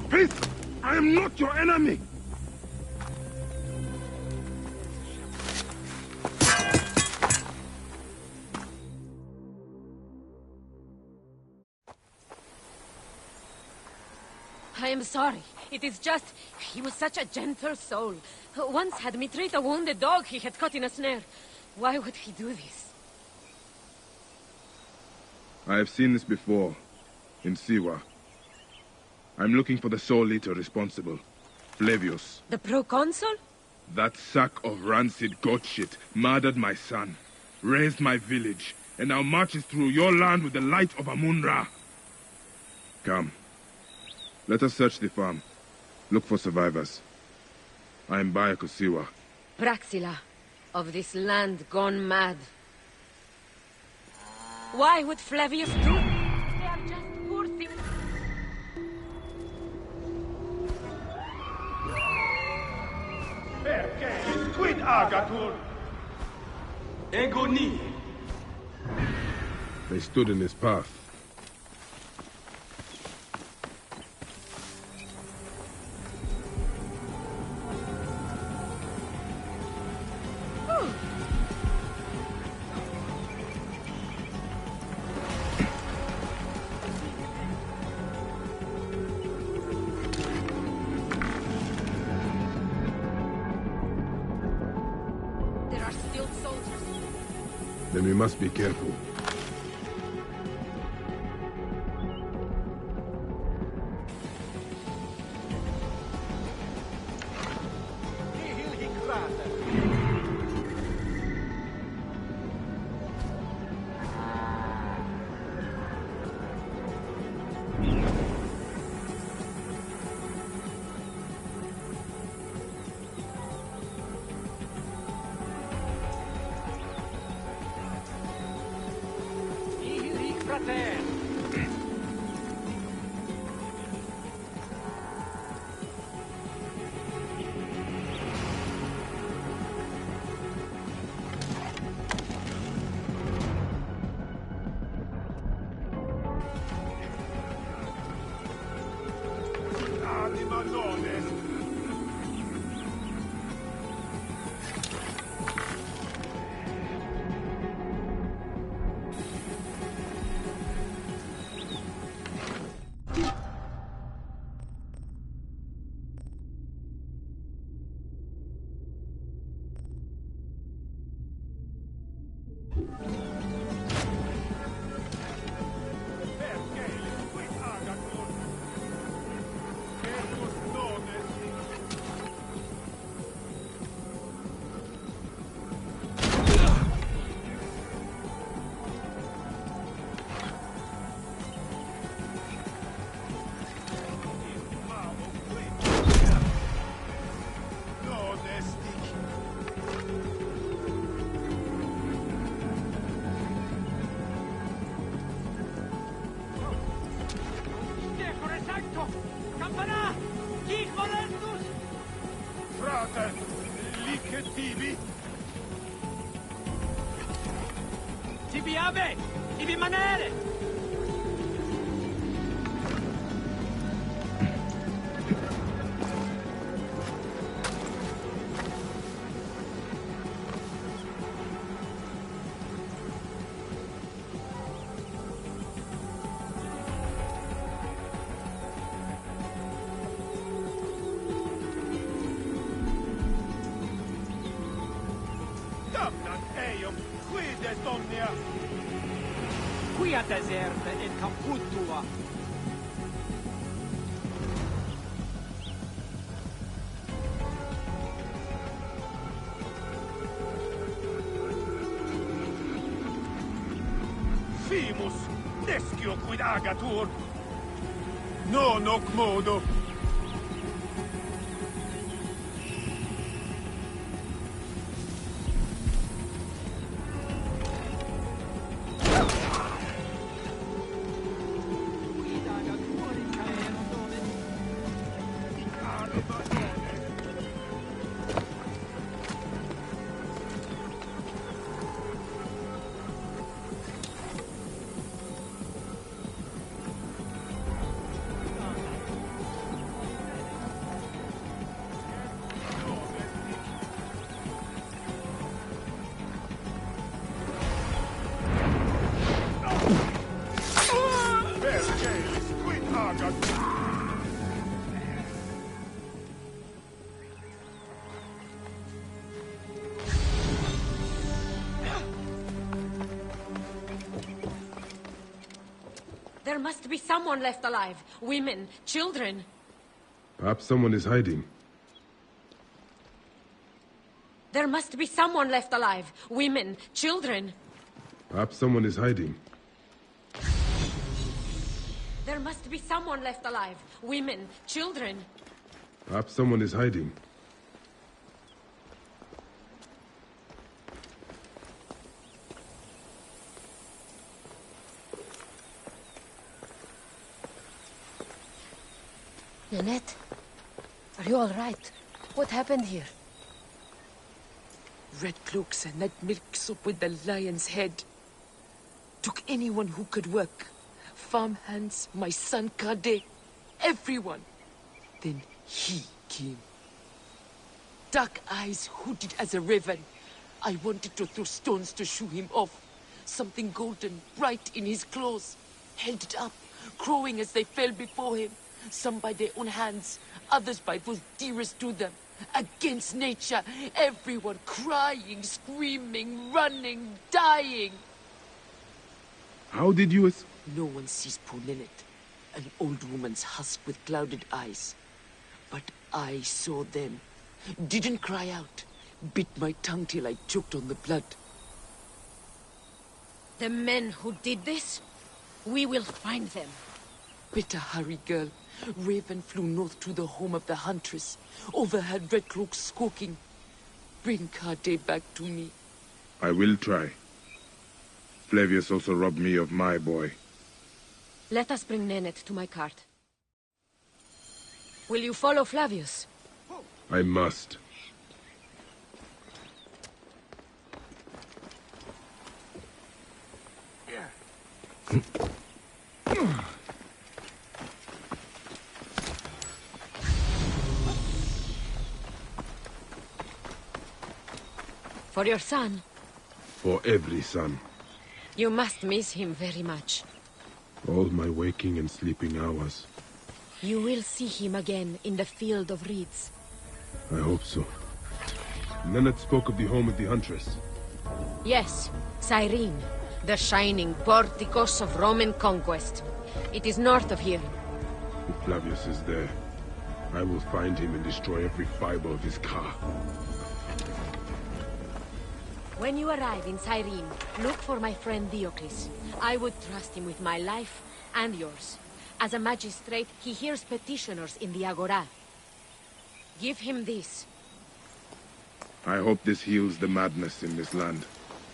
Peace! I am not your enemy! I am sorry. It is just... he was such a gentle soul. Once had me treat a wounded dog he had caught in a snare. Why would he do this? I have seen this before. In Siwa. I'm looking for the sole leader responsible. Flavius. The proconsul? That sack of rancid goat shit murdered my son, raised my village, and now marches through your land with the light of Amun-Ra. Come. Let us search the farm. Look for survivors. I am Bayakosiwa. Praxila, of this land gone mad. Why would Flavius do? They are just poor things. Perché quid agatur? Egoni. They stood in his path. There are still soldiers. Then we must be careful. Frate, licet tibi? Tibi ave! Tibi manere! Damnat eum, quid est omnia? Quia deserte et caput tua. Primus, nescio quid agatur. No noc modo. There must be someone left alive. Women, children. Perhaps someone is hiding. There must be someone left alive. Women, children. Perhaps someone is hiding. There must be someone left alive. Women, children. Perhaps someone is hiding. Nanette, are you all right? What happened here? Red cloaks and that milk soup with the lion's head. Took anyone who could work. Farmhands, my son Kade, everyone. Then he came. Dark eyes hooded as a raven. I wanted to throw stones to shoo him off. Something golden, bright in his claws. Held it up, crowing as they fell before him. Some by their own hands, others by those dearest to them. Against nature, everyone crying, screaming, running, dying. How did you No one sees poor Ninette, an old woman's husk with clouded eyes. But I saw them. Didn't cry out. Bit my tongue till I choked on the blood. The men who did this, we will find them. Better hurry, girl. Raven flew north to the home of the huntress. Overheard red cloaks squawking. Bring Kade back to me. I will try. Flavius also robbed me of my boy. Let us bring Nennet to my cart. Will you follow Flavius? I must. For your son? For every son. You must miss him very much. All my waking and sleeping hours. You will see him again in the field of reeds. I hope so. Nennet spoke of the home of the huntress. Yes, Cyrene, the shining porticos of Roman conquest. It is north of here. If Flavius is there, I will find him and destroy every fiber of his car. When you arrive in Cyrene, look for my friend Diocles. I would trust him with my life and yours. As a magistrate, he hears petitioners in the Agora. Give him this. I hope this heals the madness in this land.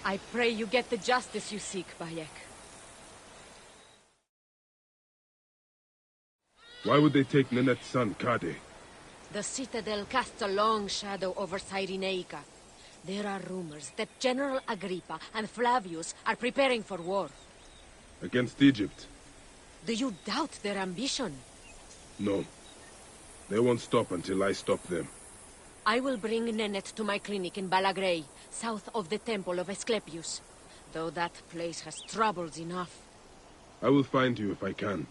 I pray you get the justice you seek, Bayek. Why would they take Nenet's son, Kade? The citadel casts a long shadow over Cyrenaica. There are rumors that General Agrippa and Flavius are preparing for war. Against Egypt? Do you doubt their ambition? No. They won't stop until I stop them. I will bring Nennet to my clinic in Balagrey, south of the Temple of Asclepius. Though that place has troubles enough. I will find you if I can.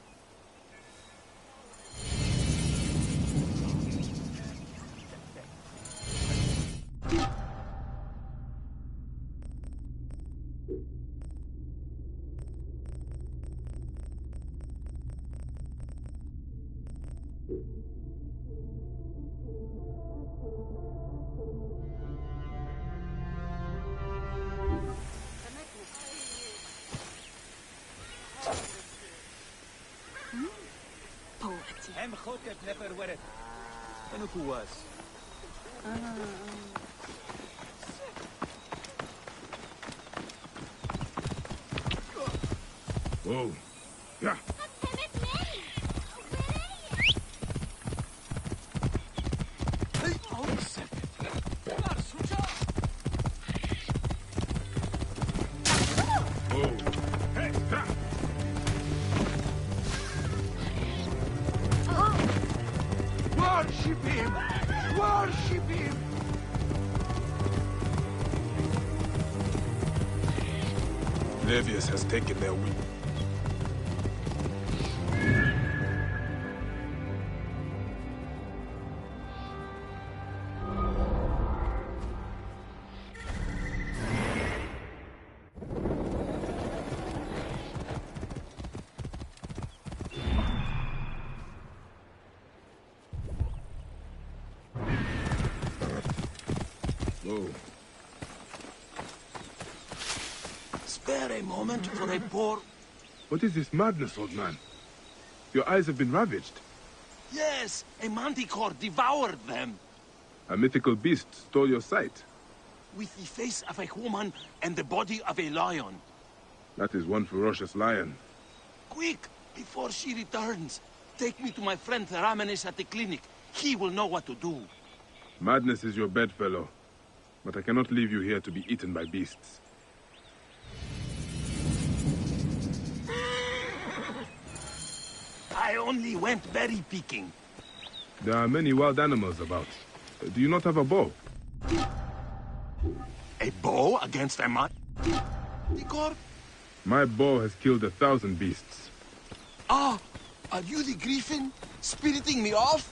Hem choket nefer weret. En ook was. Whoa. Yeah. Worship him! Worship him! Levius has taken their wing. Whoa. Spare a moment for a poor... What is this madness, old man? Your eyes have been ravaged. Yes, a manticore devoured them. A mythical beast stole your sight. With the face of a woman and the body of a lion. That is one ferocious lion. Quick, before she returns. Take me to my friend Ramenes at the clinic. He will know what to do. Madness is your bedfellow. But I cannot leave you here to be eaten by beasts. I only went berry picking. There are many wild animals about. Do you not have a bow? A bow against a manticore? My bow has killed 1,000 beasts. Ah, are you the griffin? Spiriting me off?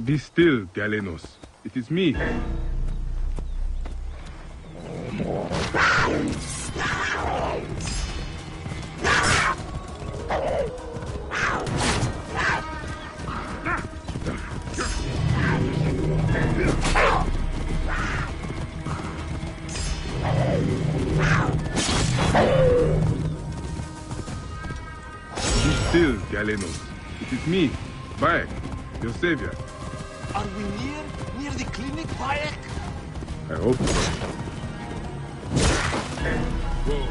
Be still, Galenos. It is me. Be still, Galenos. It is me, Bayek, your savior. Are we near the clinic, Bayek? I hope so. Whoa.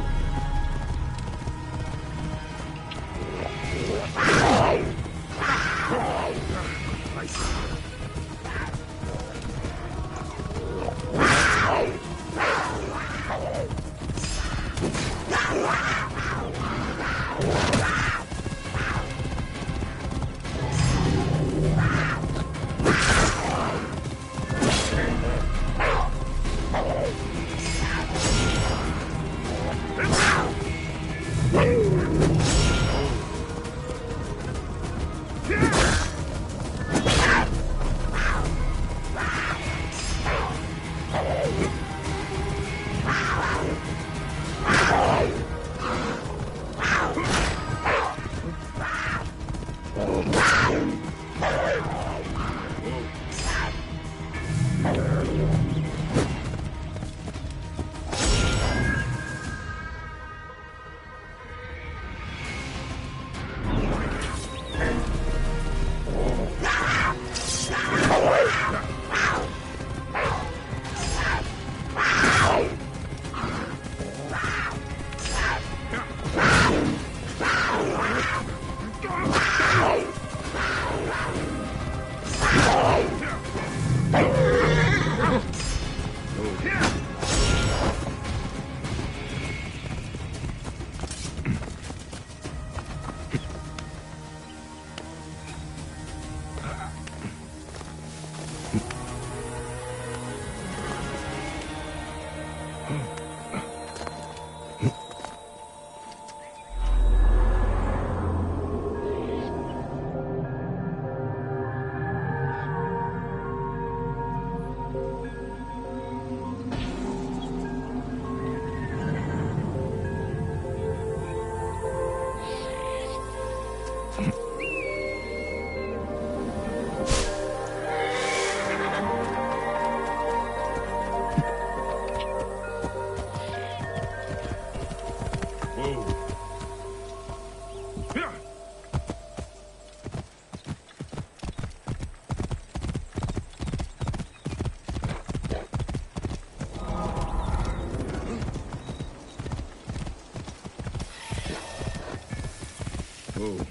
Oh.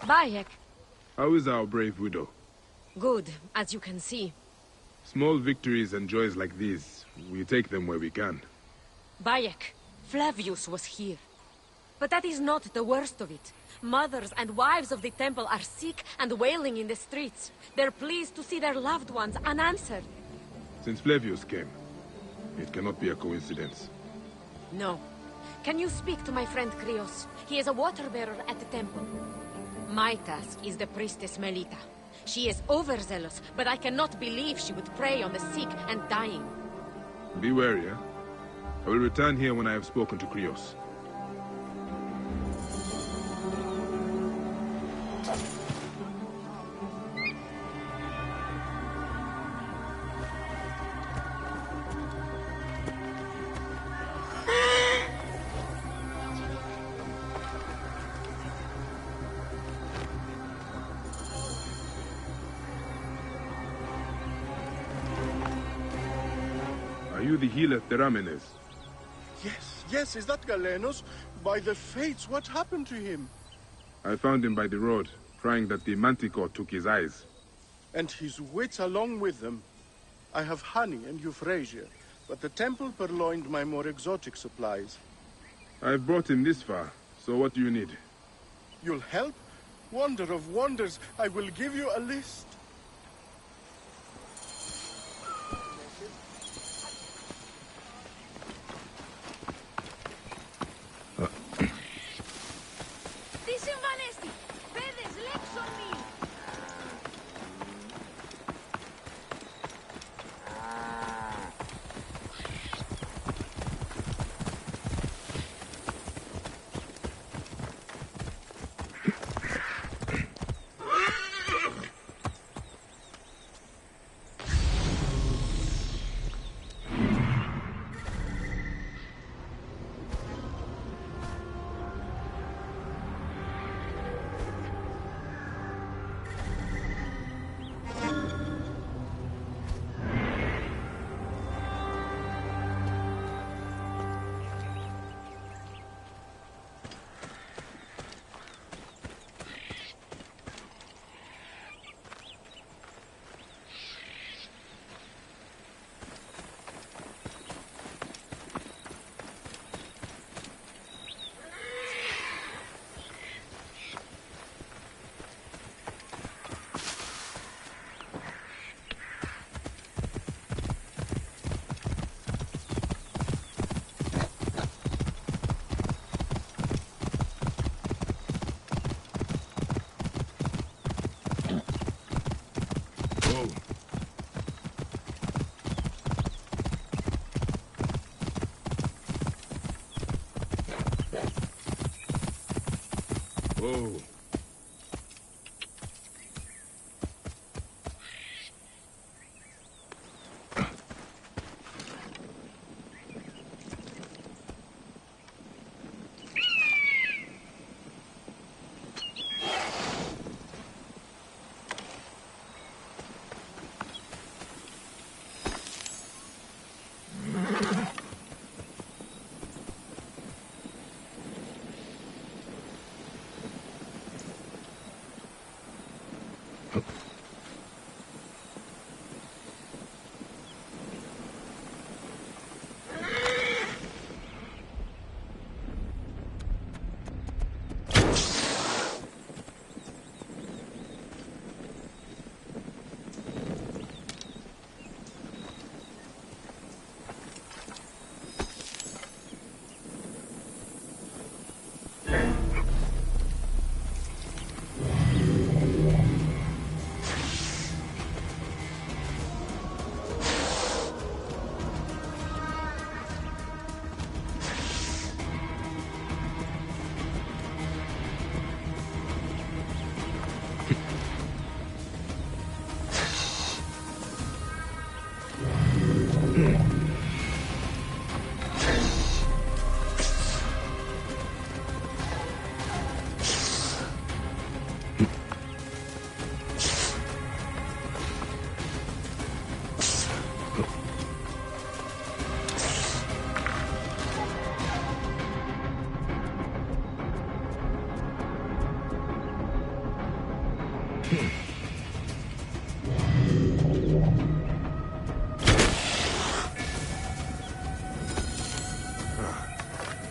Bayek. How is our brave widow? Good, as you can see. Small victories and joys like these, we take them where we can. Bayek, Flavius was here. But that is not the worst of it. Mothers and wives of the temple are sick and wailing in the streets. They're pleased to see their loved ones unanswered. Since Flavius came, it cannot be a coincidence. No. Can you speak to my friend Krios? He is a water-bearer at the temple. My task is the priestess Melita. She is overzealous, but I cannot believe she would prey on the sick and dying. Be wary, eh? I will return here when I have spoken to Krios. Are you the healer Theramenes? Yes, is that Galenos? By the fates, what happened to him? I found him by the road, crying that the manticore took his eyes. And his wits along with them. I have honey and euphrasia, but the temple purloined my more exotic supplies. I've brought him this far, so what do you need? You'll help? Wonder of wonders, I will give you a list. Oh.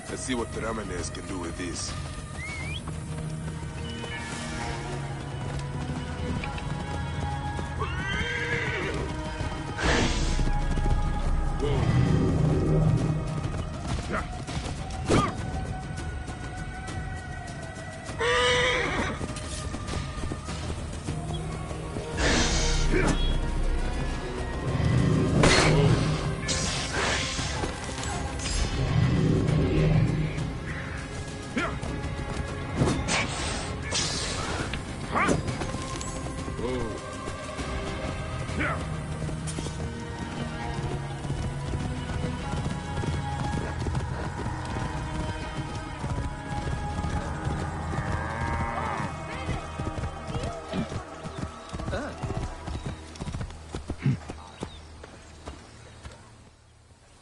Let's see what the Ramanes can do with this.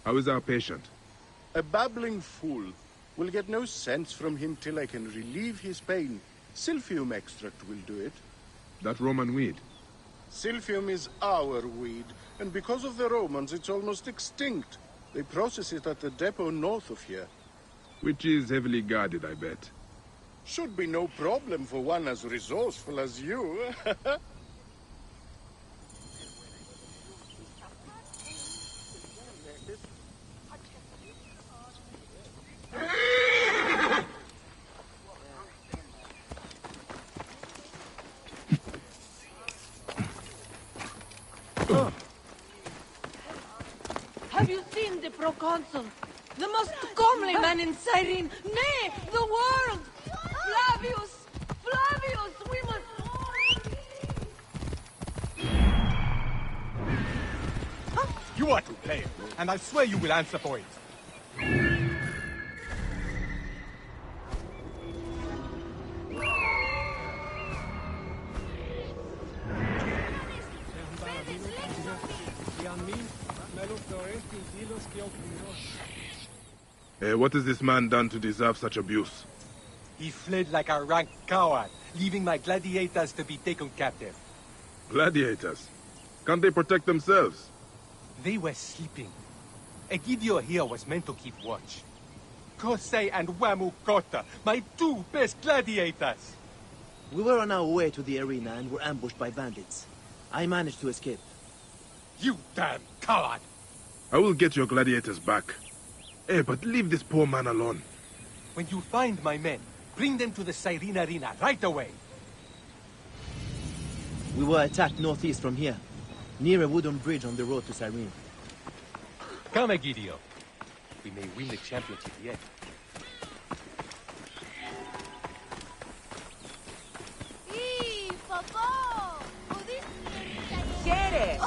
How is our patient? A babbling fool. Will get no sense from him till I can relieve his pain. Silphium extract will do it. That Roman weed? Silphium is our weed, and because of the Romans, it's almost extinct. They process it at the depot north of here. Which is heavily guarded, I bet. Should be no problem for one as resourceful as you. Have you seen the proconsul? The most comely man in Cyrene, nay, the world! Flavius! Flavius, we must... You are to blame, and I swear you will answer for it. What has this man done to deserve such abuse? He fled like a rank coward, leaving my gladiators to be taken captive. Gladiators? Can't they protect themselves? They were sleeping. Egidio here was meant to keep watch. Kosei and Wamukota, my two best gladiators! We were on our way to the arena and were ambushed by bandits. I managed to escape. You damn coward! I will get your gladiators back. Hey, but leave this poor man alone. When you find my men, bring them to the Cyrene arena right away. We were attacked northeast from here, near a wooden bridge on the road to Cyrene. Come, Egidio. We may win the championship yet. Get it!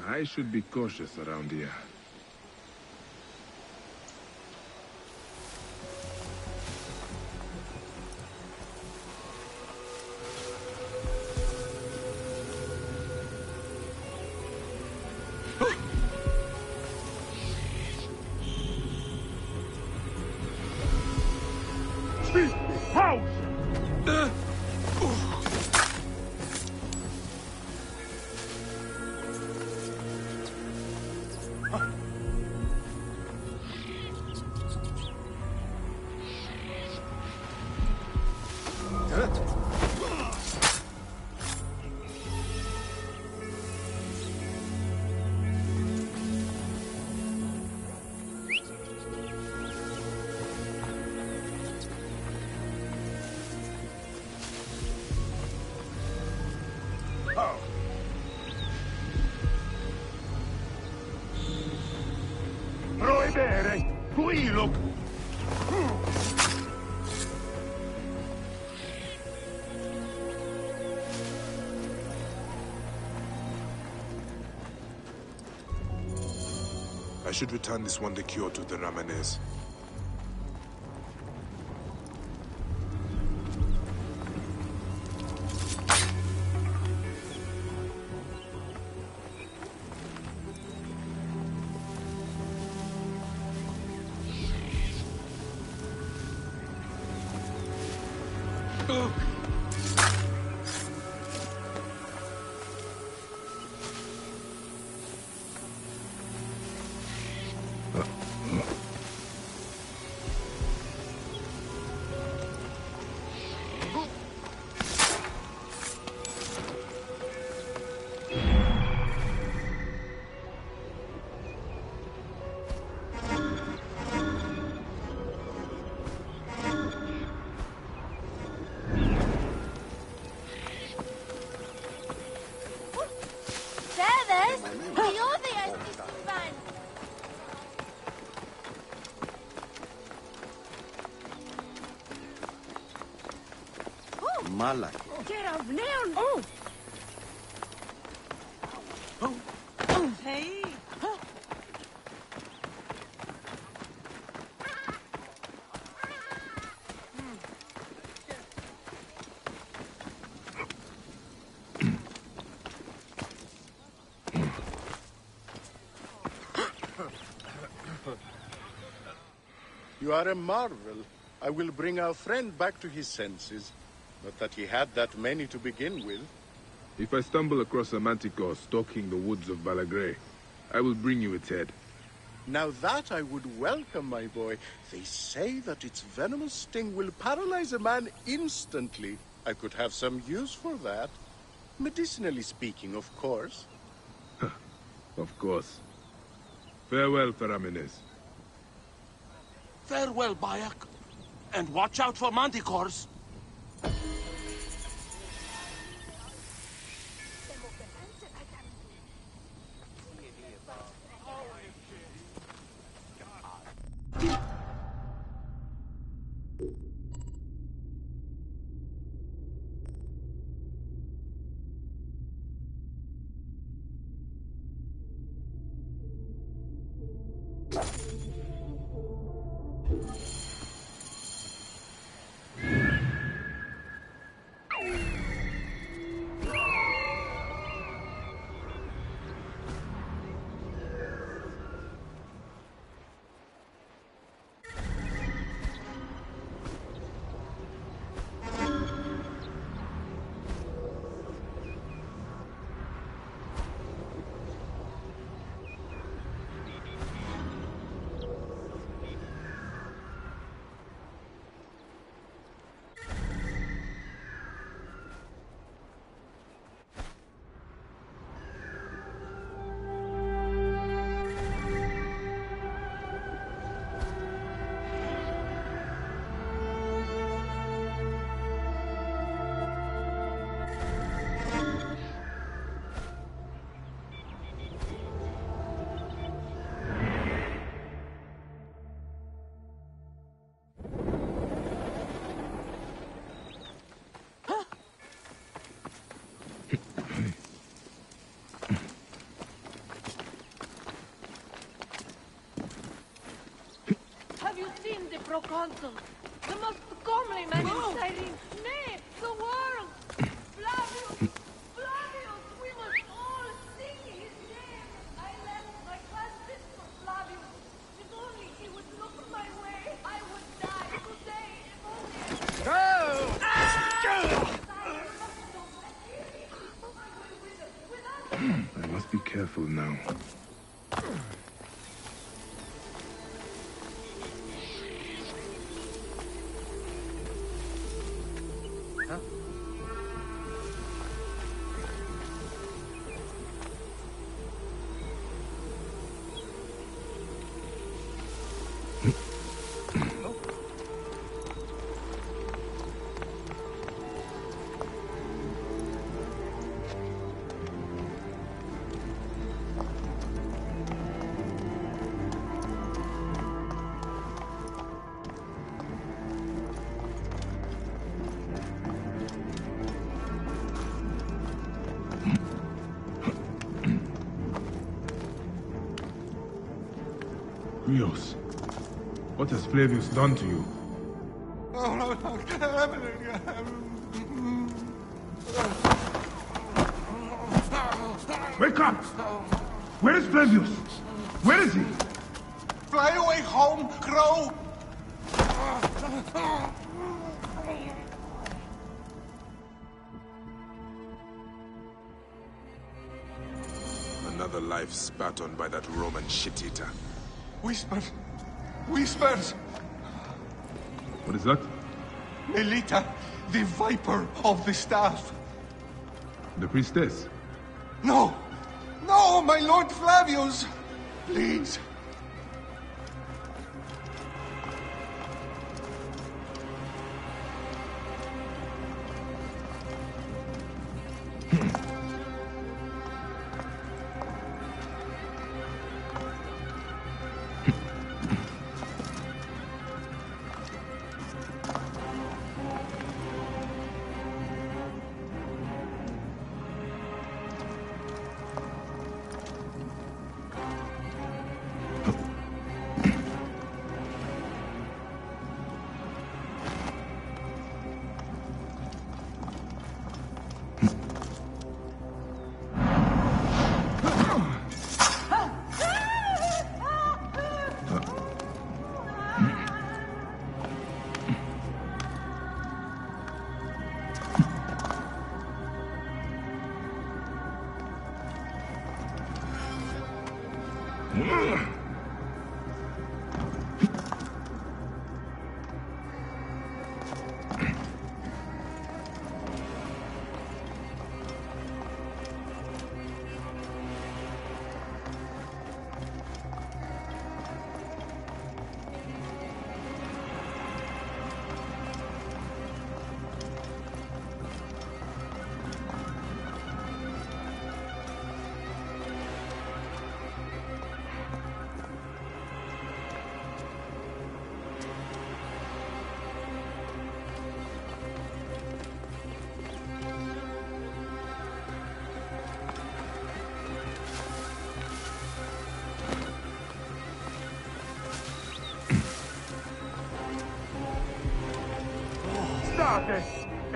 I should be cautious around here. look. I should return this Wonder Cure to the Ramanes. Malak. Oh! Hey! You are a marvel. I will bring our friend back to his senses. Not that he had that many to begin with. If I stumble across a manticore stalking the woods of Balagray, I will bring you its head. Now that I would welcome, my boy. They say that its venomous sting will paralyze a man instantly. I could have some use for that. Medicinally speaking, of course. Of course. Farewell, Ferramines. Farewell, Bayak. And watch out for manticores. Have you seen the proconsul? The most comely man in Cyrene. Nay, the world! Flavius! Flavius! We must all sing his name! I left my classmates for Flavius. If only he would look my way, I would die today. If only... I must be careful now. Krios, what has Flavius done to you? Wake up! Where is Flavius? Where is he? Fly away home, Crow! Another life spat on by that Roman shit-eater. Whispers! Whispers! What is that? Melita, the Viper of the Staff. The priestess? No! No, my Lord Flavius! Please.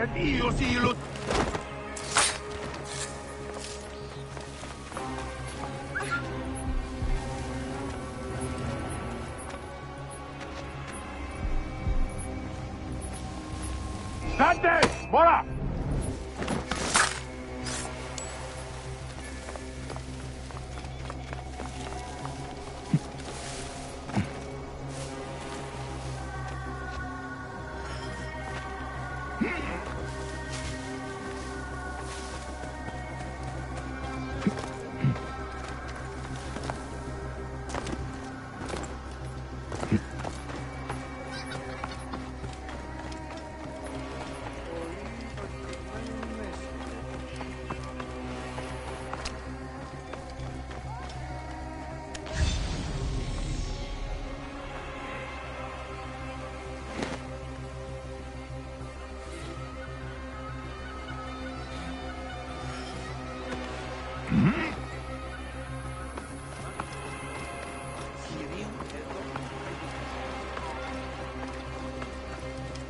Et io silut! State! Bora!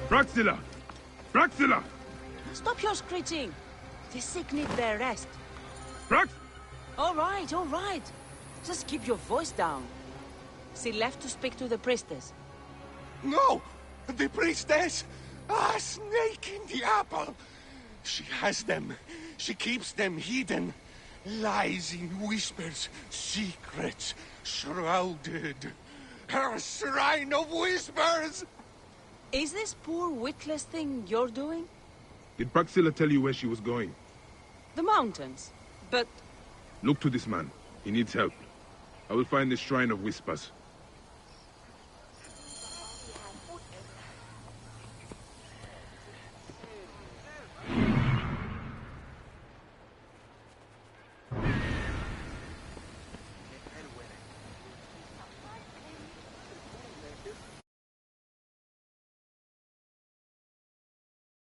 Praxilla! Praxilla! Stop your screeching! The sick need their rest. Prax! All right. Just keep your voice down. She left to speak to the priestess. No! The priestess! Ah, snake in the apple! She has them. She keeps them hidden. Lies in whispers, secrets, shrouded. Her shrine of whispers! Is this poor witless thing you're doing? Did Praxilla tell you where she was going? The mountains. But... Look to this man. He needs help. I will find the Shrine of Whispers.